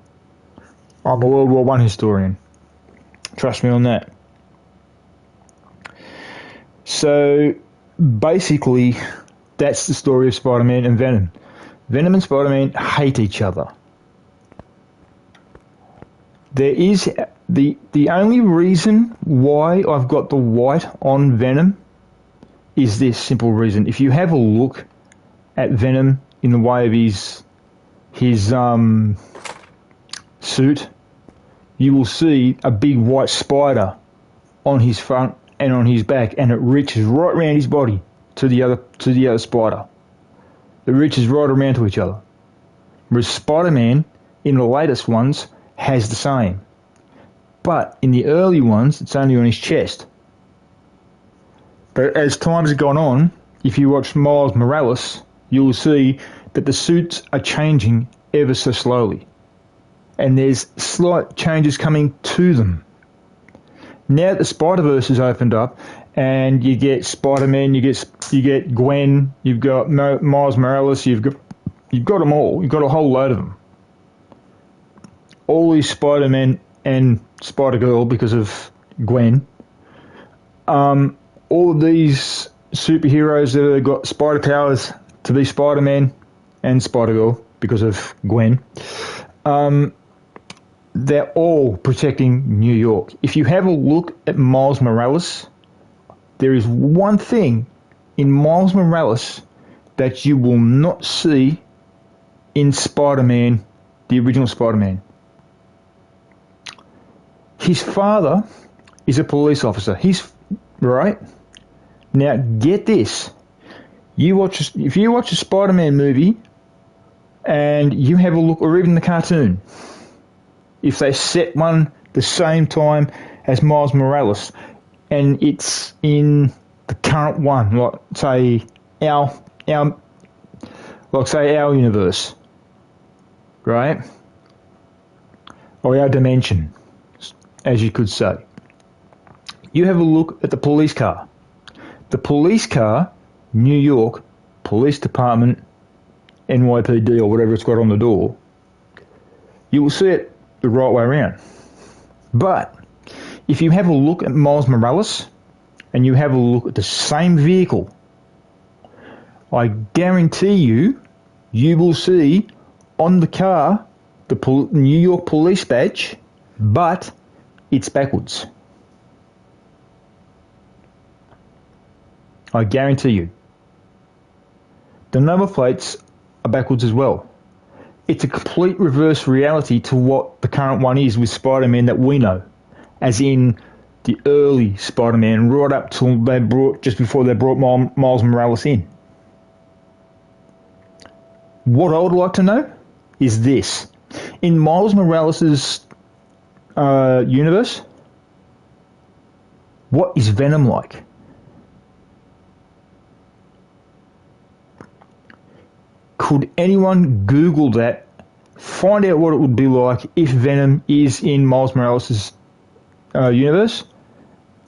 I'm a World War One historian. Trust me on that. So basically, that's the story of Spider-Man and Venom. Venom and Spider-Man hate each other. There is the only reason why I've got the white on Venom is this simple reason. If you have a look at Venom in the way of his suit, you will see a big white spider on his front and on his back, and it reaches right around his body to the other spider. It reaches right around to each other. Whereas Spider-Man, in the latest ones, has the same. But in the early ones, it's only on his chest. But as time has gone on, if you watch Miles Morales, you will see that the suits are changing ever so slowly. And there's slight changes coming to them. Now that the Spider-Verse has opened up, and you get Spider-Man, you get Gwen, you've got Miles Morales, you've got them all. You've got a whole load of them. All these Spider-Man and Spider-Girl because of Gwen. All of these superheroes that have got spider powers to be Spider-Man and Spider-Girl because of Gwen. They're all protecting New York. If you have a look at Miles Morales, there is one thing in Miles Morales that you will not see in Spider-Man, the original Spider-Man. His father is a police officer. He's right. Now get this. If you watch a Spider-Man movie and you have a look, or even the cartoon, if they set one the same time as Miles Morales, and it's in the current one, like say our universe, right? Or our dimension, as you could say. You have a look at the police car. The police car, New York Police Department, NYPD, or whatever it's got on the door, you will see it the right way around. But if you have a look at Miles Morales and you have a look at the same vehicle, I guarantee you will see on the car the New York police badge, but it's backwards. I guarantee you. The number plates are backwards as well. It's a complete reverse reality to what the current one is with Spider-Man that we know, as in the early Spider-Man, right up till just before they brought Miles Morales in. What I would like to know is this: in Miles Morales' universe, What is Venom like? Could anyone Google that, find out what it would be like if Venom is in Miles Morales' universe?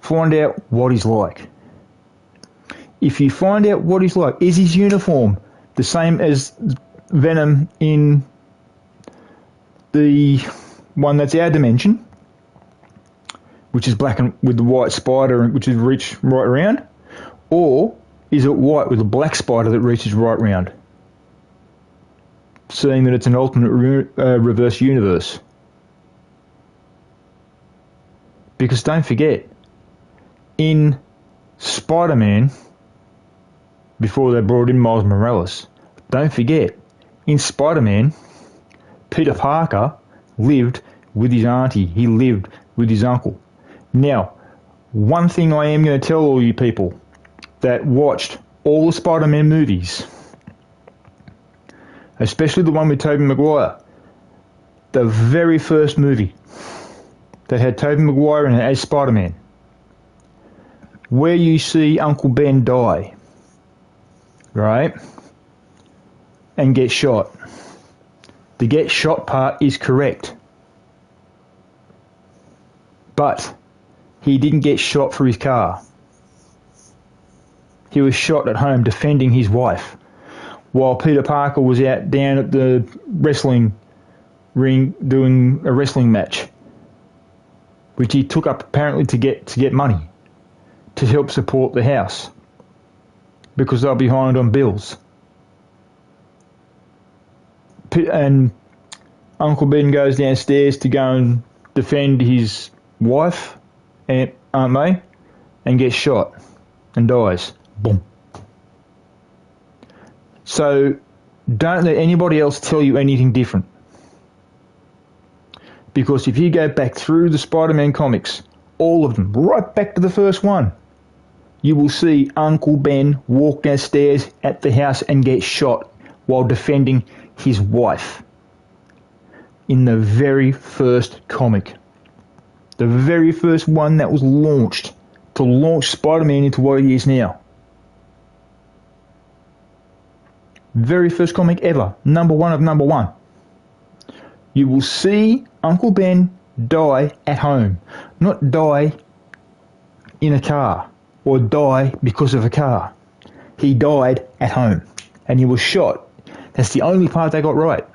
Find out what he's like. If you find out what he's like, is his uniform the same as Venom in the one that's our dimension, which is black and with the white spider, which is reach right around, or is it white with a black spider that reaches right round? Seeing that it's an alternate reverse universe. Because don't forget, in Spider-Man, before they brought in Miles Morales, don't forget, in Spider-Man, Peter Parker lived with his auntie. He lived with his uncle. Now, one thing I am going to tell all you people that watched all the Spider-Man movies, especially the one with Tobey Maguire, the very first movie that had Tobey Maguire in it as Spider-Man, where you see Uncle Ben die, right, and get shot. The get shot part is correct. But he didn't get shot for his car. He was shot at home defending his wife, while Peter Parker was out down at the wrestling ring doing a wrestling match, which he took up apparently to get money to help support the house because they're behind on bills. And Uncle Ben goes downstairs to go and defend his wife, Aunt May, and gets shot and dies. Boom. So don't let anybody else tell you anything different. Because if you go back through the Spider-Man comics, all of them, right back to the first one, you will see Uncle Ben walk downstairs at the house and get shot while defending his wife. In the very first comic. The very first one that was launched to launch Spider-Man into what he is now. Very first comic ever. Number one of number one. You will see Uncle Ben die at home. Not die in a car or die because of a car. He died at home and he was shot. That's the only part they got right.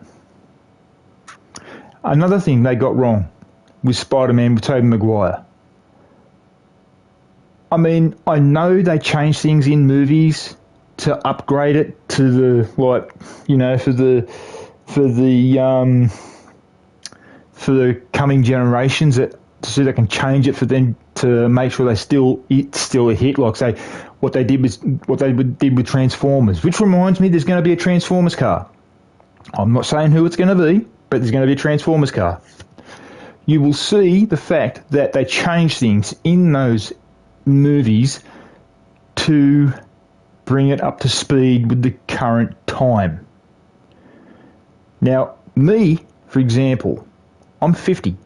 Another thing they got wrong with Spider-Man with Tobey Maguire. I mean, I know they changed things in movies to upgrade it to the, like, you know, for the coming generations, that so they can change it for them to make sure it's still a hit. Like say what they did with Transformers, which reminds me, there's going to be a Transformers car. I'm not saying who it's going to be, but there's going to be a Transformers car. You will see the fact that they change things in those movies to bring it up to speed with the current time. Now, me, for example, I'm 50.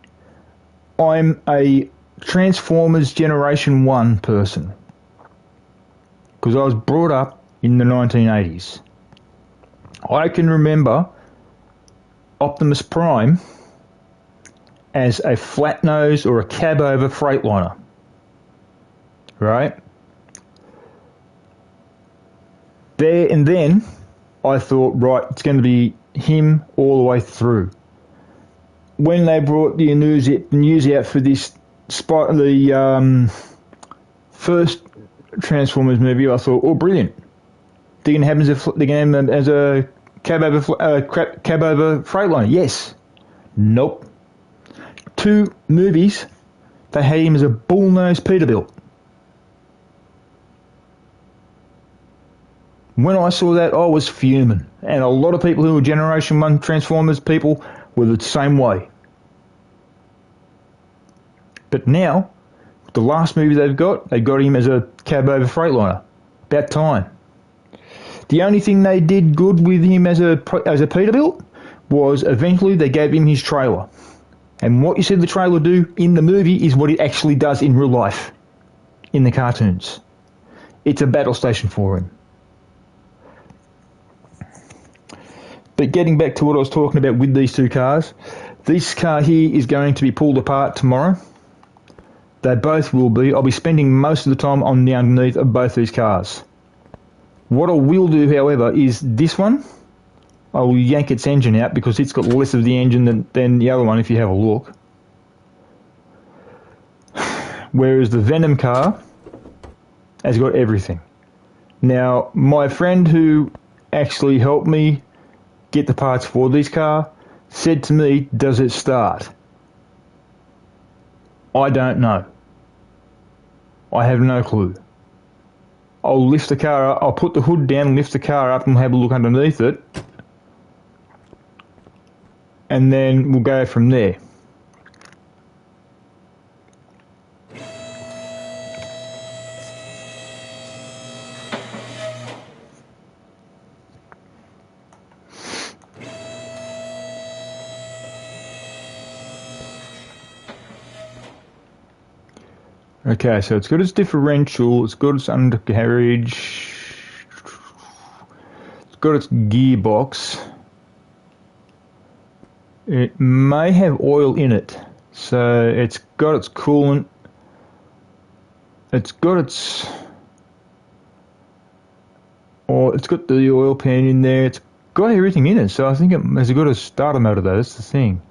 I'm a Transformers Generation 1 person because I was brought up in the 1980s. I can remember Optimus Prime as a flat nose or a cab over Freightliner, right? There and then I thought, right, it's going to be him all the way through. When they brought the news out for this spot, the first Transformers movie, I thought, oh, brilliant! They're going to have him as a cab over Freightliner. Yes. Nope. 2 movies, they had him as a bull-nosed Peterbilt. When I saw that, I was fuming. And a lot of people who were Generation 1 Transformers people were the same way. But now, the last movie they got him as a cab over Freightliner. About time. The only thing they did good with him as a Peterbilt was eventually they gave him his trailer. And what you see the trailer do in the movie is what it actually does in real life. in the cartoons. It's a battle station for him. But getting back to what I was talking about with these two cars, this car here is going to be pulled apart tomorrow. They both will be. I'll be spending most of the time on the underneath of both these cars. What I will do, however, is this one, I will yank its engine out because it's got less of the engine than the other one if you have a look. Whereas the Venom car has got everything. Now, my friend who actually helped me get the parts for this car said to me, does it start? I don't know. I have no clue. I'll lift the car up, I'll put the hood down, lift the car up and have a look underneath it. And then we'll go from there. Okay, so it's got its differential, it's got its undercarriage, it's got its gearbox. It may have oil in it, so it's got its coolant, it's got the oil pan in there, it's got everything in it, so I think it has got a starter motor though, that's the thing.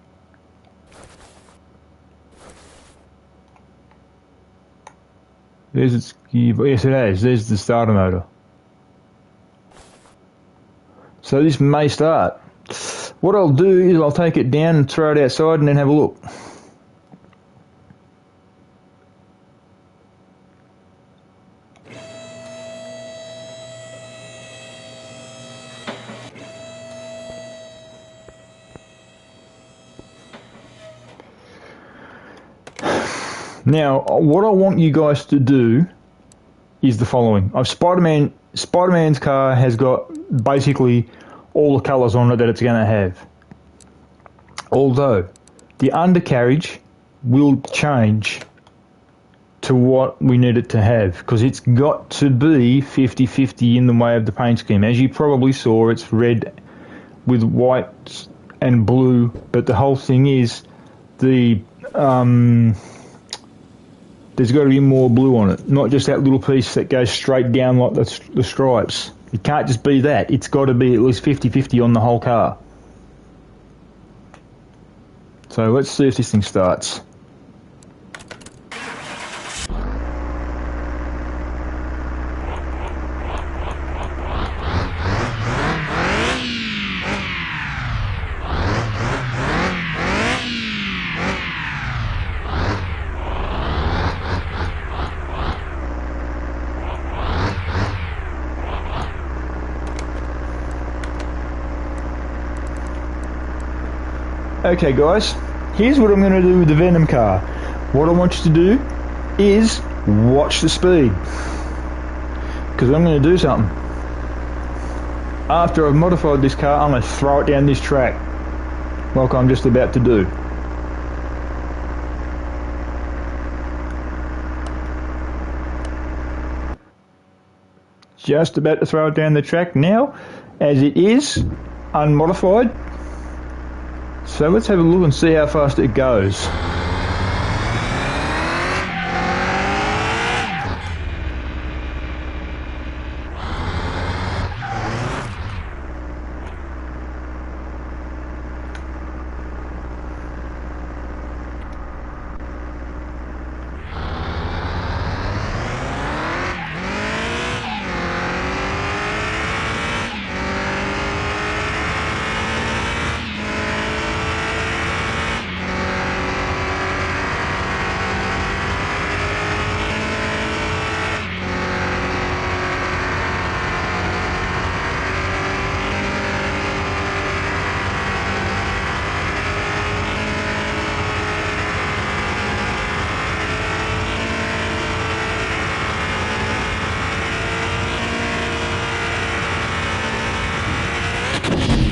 There's its gearbox. Yes, it has. There's the starter motor. So this may start. What I'll do is I'll take it down and throw it outside and then have a look. Now, what I want you guys to do is the following. Spider-Man's car has got basically all the colours on it that it's going to have. Although, the undercarriage will change to what we need it to have, because it's got to be 50-50 in the way of the paint scheme. As you probably saw, it's red with white and blue, but the whole thing is there's got to be more blue on it, not just that little piece that goes straight down like the stripes. It can't just be that. It's got to be at least 50-50 on the whole car. So let's see if this thing starts. Okay guys, here's what I'm going to do with the Venom car. What I want you to do is watch the speed, because I'm going to do something. After I've modified this car, I'm going to throw it down this track like I'm just about to do. Just about to throw it down the track now, as it is unmodified. So let's have a look and see how fast it goes.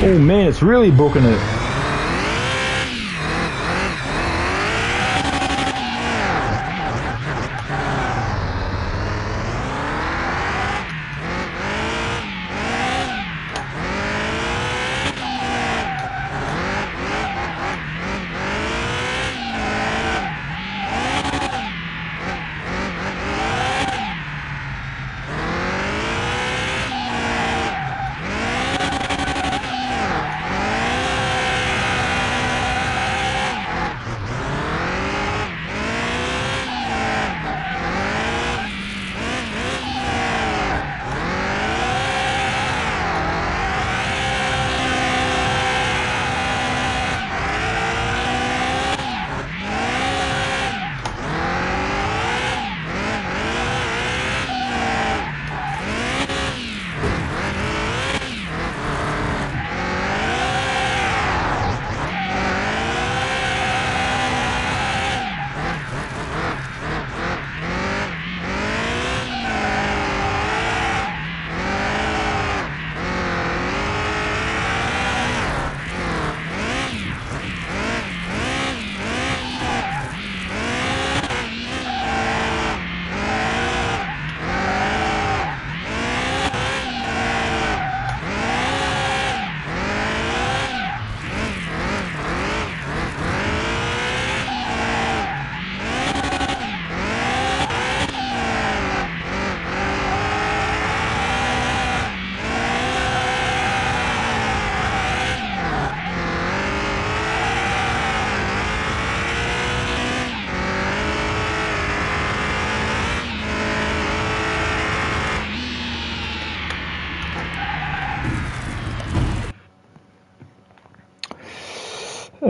Oh man, it's really booking it.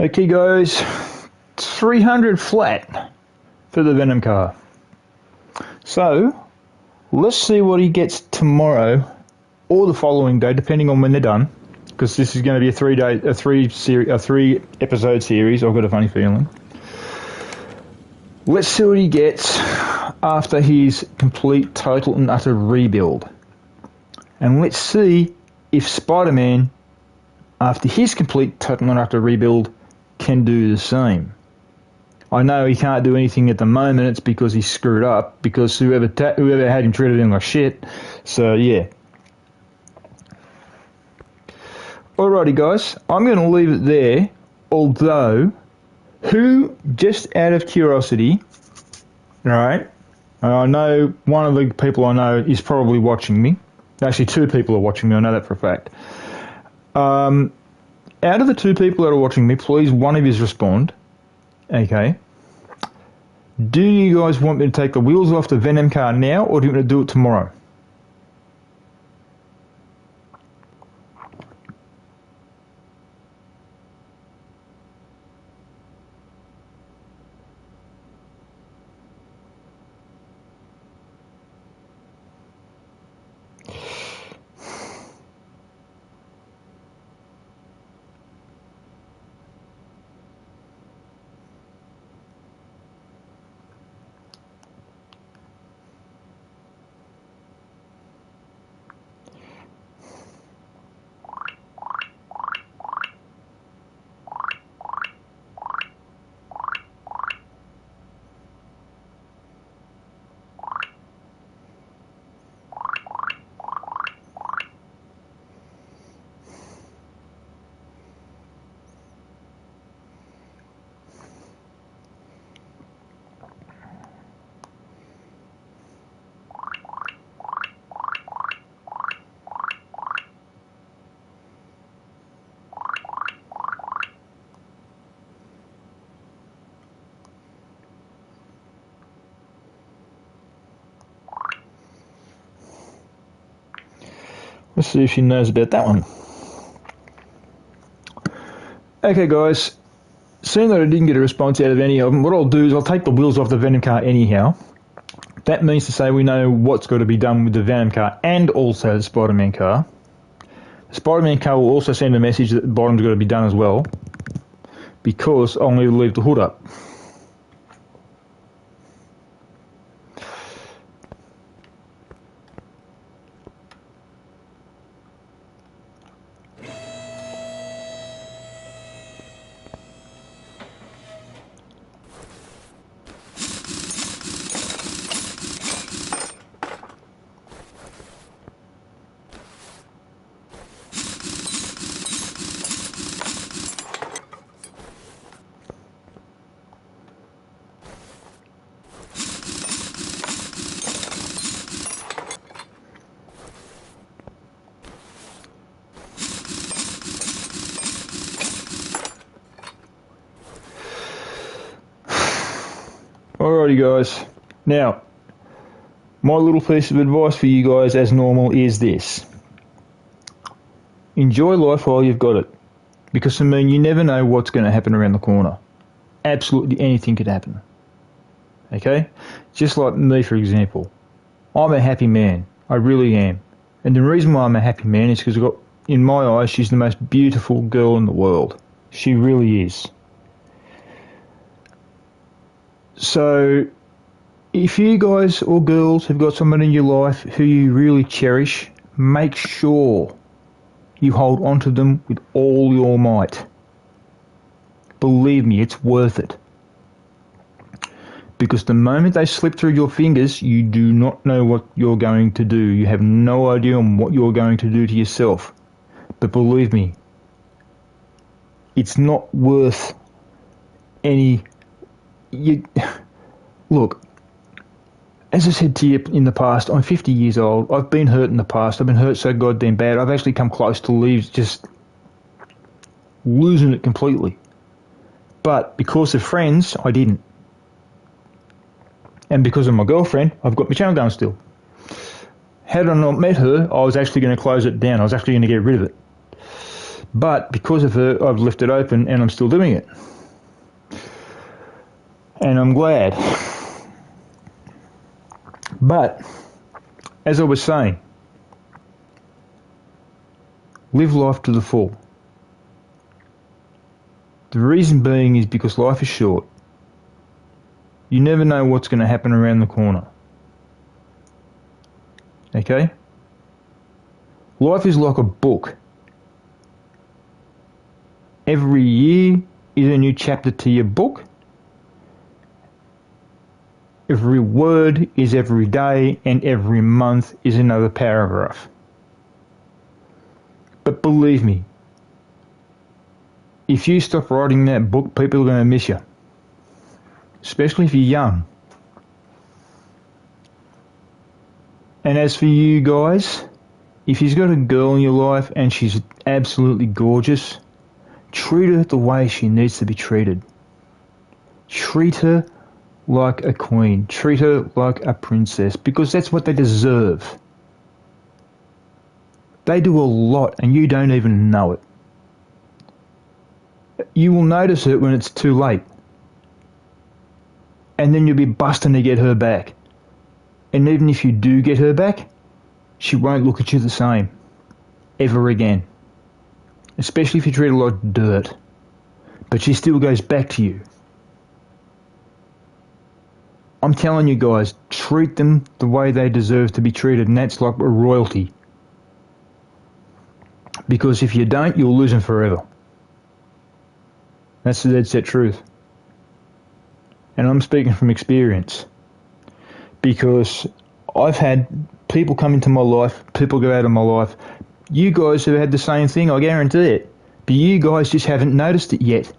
Okay, guys, 300 flat for the Venom car. So, let's see what he gets tomorrow or the following day, depending on when they're done. Because this is going to be a three episode series. I've got a funny feeling. Let's see what he gets after his complete, total, and utter rebuild. And let's see if Spider-Man, after his complete, total, and utter rebuild, can do the same. I know he can't do anything at the moment. It's because he screwed up. Because whoever had him treated him like shit. So yeah. Alrighty, guys. I'm going to leave it there. Although, who, just out of curiosity, right? I know one of the people I know is probably watching me. Actually, two people are watching me. I know that for a fact. Out of the two people that are watching me, please, one of you respond. Okay. Do you guys want me to take the wheels off the Venom car now, or do you want me to do it tomorrow? Let's see if she knows about that one. Okay, guys. Seeing that I didn't get a response out of any of them, what I'll do is I'll take the wheels off the Venom car anyhow. That means to say we know what's got to be done with the Venom car and also the Spider-Man car. The Spider-Man car will also send a message that the bottom's got to be done as well, because I'll need to leave the hood up. Alrighty, guys. Now, my little piece of advice for you guys, as normal, is this. Enjoy life while you've got it. Because, I mean, you never know what's going to happen around the corner. Absolutely anything could happen. Okay? Just like me, for example. I'm a happy man. I really am. And the reason why I'm a happy man is because I've got, in my eyes, she's the most beautiful girl in the world. She really is. So, if you guys or girls have got someone in your life who you really cherish, make sure you hold on to them with all your might. Believe me, it's worth it. Because the moment they slip through your fingers, you do not know what you're going to do. You have no idea on what you're going to do to yourself. But believe me, it's not worth any... Look, as I said to you in the past, I'm 50 years old. I've been hurt in the past. I've been hurt so goddamn bad. I've actually come close to just losing it completely. But because of friends, I didn't. And because of my girlfriend, I've got my channel going still. Had I not met her, I was actually going to close it down. I was actually going to get rid of it. But because of her, I've left it open and I'm still doing it. And I'm glad. But, as I was saying, live life to the full. The reason being is because life is short. You never know what's going to happen around the corner. Okay? Life is like a book. Every year is a new chapter to your book. Every word is every day, and every month is another paragraph. But believe me, if you stop writing that book, people are going to miss you. Especially if you're young. And as for you guys, if you've got a girl in your life and she's absolutely gorgeous, treat her the way she needs to be treated. Treat her like a queen. Treat her like a princess, because that's what they deserve. They do a lot and you don't even know it. You will notice it when it's too late. And then you'll be busting to get her back. And even if you do get her back, she won't look at you the same. Ever again. Especially if you treat her like dirt. But she still goes back to you. I'm telling you guys, treat them the way they deserve to be treated, and that's like a royalty. Because if you don't, you'll lose them forever. That's the dead set truth. And I'm speaking from experience. Because I've had people come into my life, people go out of my life. You guys have had the same thing, I guarantee it. But you guys just haven't noticed it yet.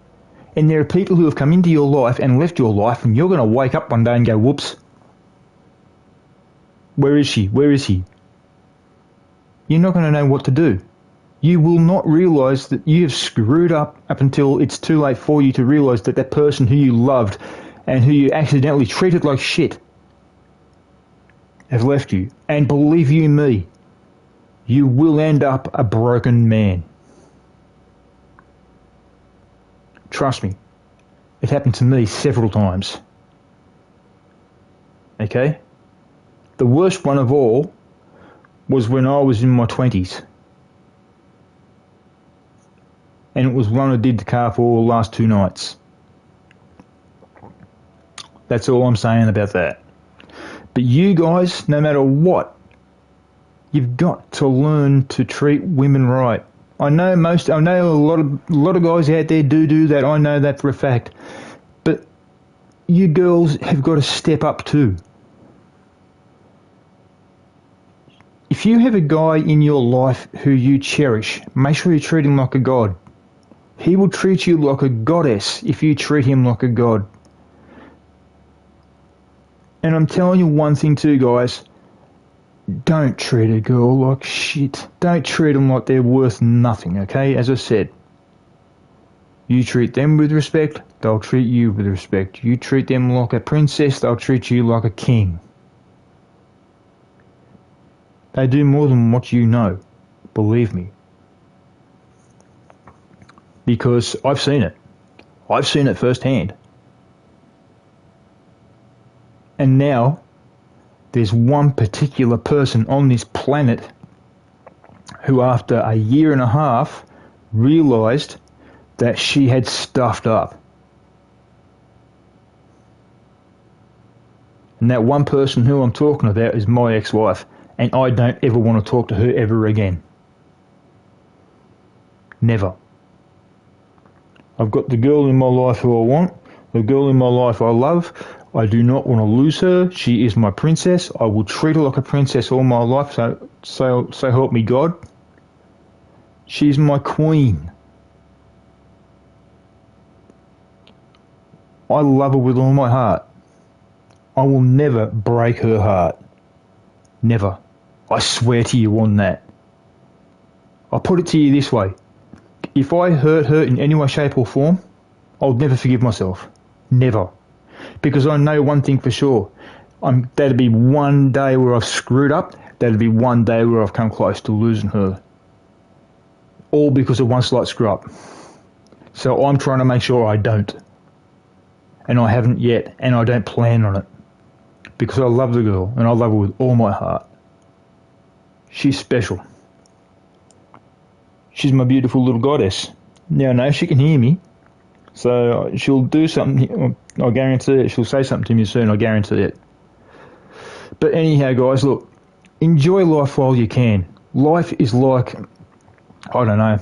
And there are people who have come into your life and left your life, and you're going to wake up one day and go, whoops. Where is she? Where is he? You're not going to know what to do. You will not realise that you have screwed up until it's too late for you to realise that that person who you loved and who you accidentally treated like shit have left you. And believe you me, you will end up a broken man. Trust me, it happened to me several times. Okay? The worst one of all was when I was in my 20s. And it was one I did the car for the last 2 nights. That's all I'm saying about that. But you guys, no matter what, you've got to learn to treat women right. I know a lot of guys out there do that. I know that for a fact. But you girls have got to step up too. If you have a guy in your life who you cherish, make sure you treat him like a god. He will treat you like a goddess if you treat him like a god. And I'm telling you one thing too, guys. Don't treat a girl like shit. Don't treat them like they're worth nothing, okay? As I said, you treat them with respect, they'll treat you with respect. You treat them like a princess, they'll treat you like a king. They do more than what you know, believe me. Because I've seen it. I've seen it firsthand. And now, there's one particular person on this planet who after a year and a half realised that she had stuffed up. And that one person who I'm talking about is my ex-wife, and I don't ever want to talk to her ever again. Never. I've got the girl in my life who I want, the girl in my life I love. I do not want to lose her. She is my princess. I will treat her like a princess all my life, so help me God. She's my queen. I love her with all my heart. I will never break her heart. Never. I swear to you on that. I'll put it to you this way. If I hurt her in any way, shape or form, I'll never forgive myself. Never. Because I know one thing for sure. That'll be one day where I've screwed up. That'll be one day where I've come close to losing her. all because of one slight screw up. So I'm trying to make sure I don't. And I haven't yet, and I don't plan on it. Because I love the girl, and I love her with all my heart. She's special. She's my beautiful little goddess. Now, no, she can hear me. So she'll do something, I guarantee it. She'll say something to me soon, I guarantee it. But anyhow, guys, look, enjoy life while you can. Life is like, I don't know.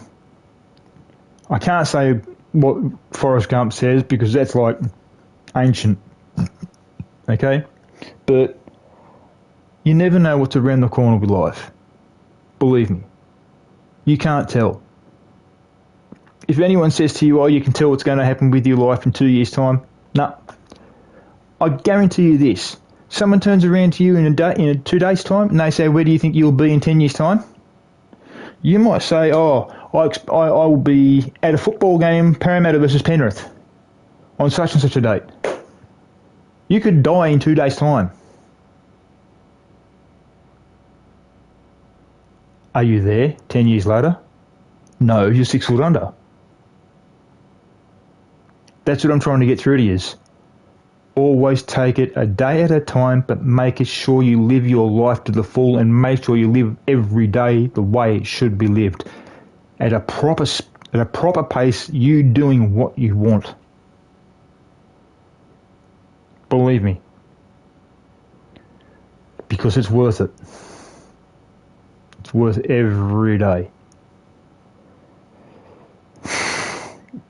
I can't say what Forrest Gump says because that's like ancient. Okay? But you never know what's around the corner with life. Believe me. You can't tell. If anyone says to you, oh, you can tell what's going to happen with your life in 2 years' time, no. I guarantee you this. Someone turns around to you in 2 days' time and they say, where do you think you'll be in 10 years' time? You might say, oh, I will be at a football game, Parramatta versus Penrith, on such and such a date. You could die in 2 days' time. Are you there 10 years later? No, you're 6 foot under. That's what I'm trying to get through to you. Always take it a day at a time, but make sure you live your life to the full and make sure you live every day the way it should be lived. At a proper pace, you doing what you want. Believe me. Because it's worth it. It's worth every day.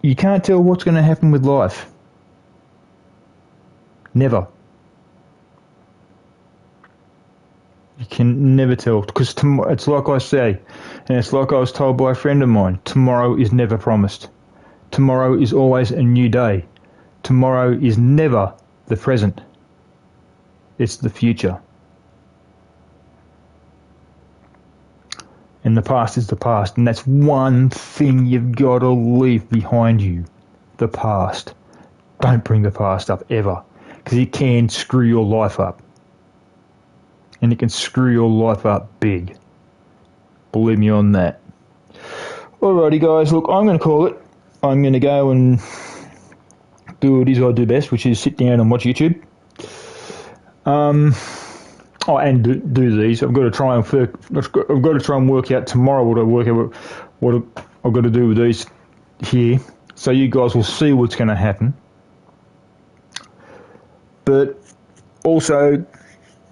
You can't tell what's going to happen with life. Never. You can never tell. Because it's like I say, and it's like I was told by a friend of mine, tomorrow is never promised. Tomorrow is always a new day. Tomorrow is never the present. It's the future. And the past is the past. And that's one thing you've got to leave behind you. The past. Don't bring the past up ever. Because it can screw your life up. And it can screw your life up big. Believe me on that. Alrighty guys, look, I'm going to call it. I'm going to go and do what it is I do best, which is sit down and watch YouTube. And do these. I've got to try and work out tomorrow what I've got to do with these here, so you guys will see what's going to happen. But also,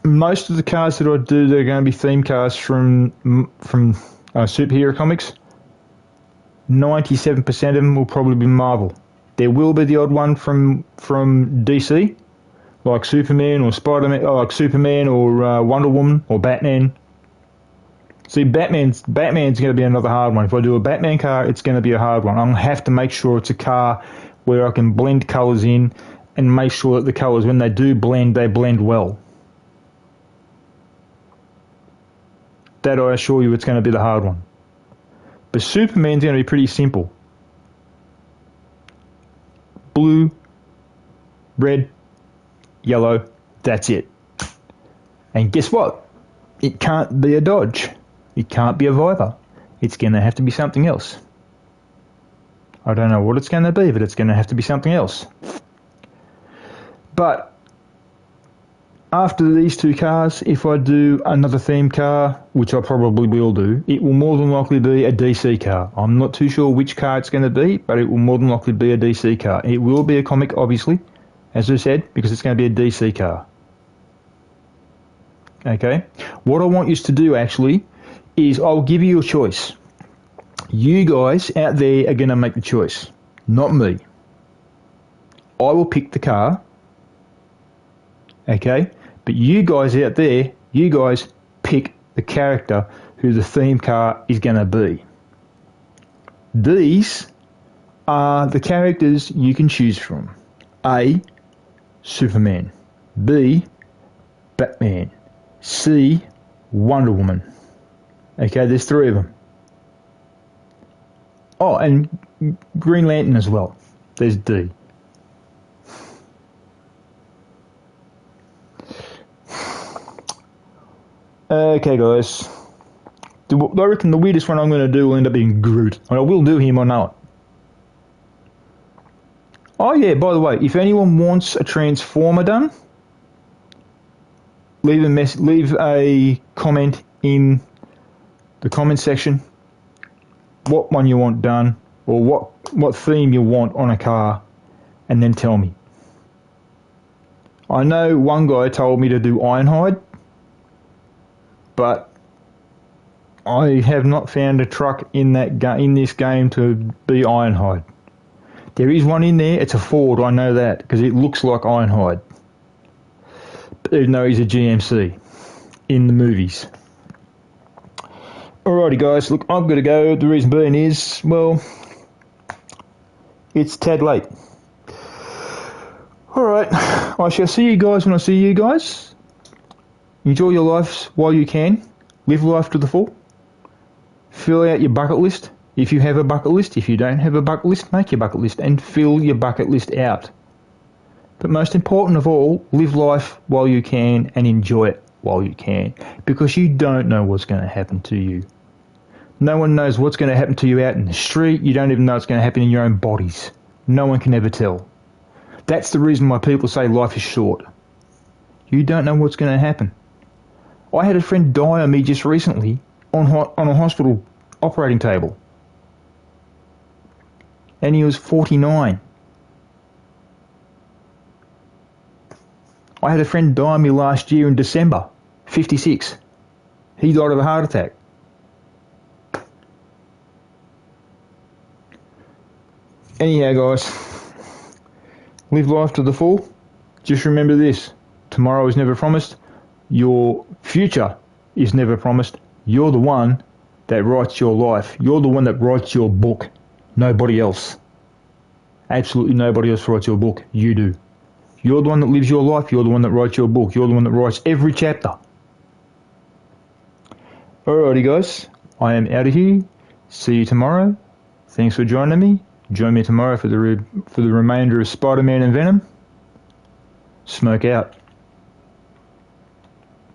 most of the cards that I do, they're going to be theme cards from superhero comics. 97% of them will probably be Marvel. There will be the odd one from DC. Like Superman or Spider-Man, like Superman or Wonder Woman or Batman. See, Batman's going to be another hard one. If I do a Batman car, it's going to be a hard one. I'm going to have to make sure it's a car where I can blend colours in and make sure that the colours, when they do blend, they blend well. That I assure you, it's going to be the hard one. But Superman's going to be pretty simple. Blue, red, yellow, that's it. And guess what? It can't be a Dodge. It can't be a Viper. It's going to have to be something else. I don't know what it's going to be, but it's going to have to be something else. But after these two cars, if I do another theme car, which I probably will do, it will more than likely be a DC car. I'm not too sure which car it's going to be, but it will more than likely be a DC car. It will be a comic, obviously, as I said, because it's going to be a DC car. Okay? What I want you to do, actually, is I'll give you a choice. You guys out there are going to make the choice, not me. I will pick the car, okay? But you guys out there, you guys pick the character who the theme car is going to be. These are the characters you can choose from. A, Superman. B, Batman. C, Wonder Woman. Okay, there's three of them. Oh, and Green Lantern as well. There's D. Okay, guys. I reckon the weirdest one I'm going to do will end up being Groot. I will do him, I know it. Oh yeah, by the way, if anyone wants a Transformer done, leave a comment in the comment section. What one you want done, or what theme you want on a car, and then tell me. I know one guy told me to do Ironhide, but I have not found a truck in this game to be Ironhide. There is one in there. It's a Ford. I know that because it looks like Ironhide, even though he's a GMC in the movies. Alrighty, guys. Look, I've got to go. The reason being is, well, it's tad late. Alright, I shall see you guys when I see you guys. Enjoy your lives while you can. Live life to the full. Fill out your bucket list if you have a bucket list. If you don't have a bucket list, make your bucket list and fill your bucket list out. But most important of all, live life while you can and enjoy it while you can. Because you don't know what's going to happen to you. No one knows what's going to happen to you out in the street. You don't even know what's going to happen in your own bodies. No one can ever tell. That's the reason why people say life is short. You don't know what's going to happen. I had a friend die on me just recently on a hospital operating table. And he was 49. I had a friend die on me last year in December, 56. He died of a heart attack. Anyhow, guys, live life to the full. Just remember this. Tomorrow is never promised. Your future is never promised. You're the one that writes your life. You're the one that writes your book. Nobody else. Absolutely nobody else writes your book. You do. You're the one that lives your life. You're the one that writes your book. You're the one that writes every chapter. Alrighty, guys. I am out of here. See you tomorrow. Thanks for joining me. Join me tomorrow for the remainder of Spider-Man and Venom. Smoke out.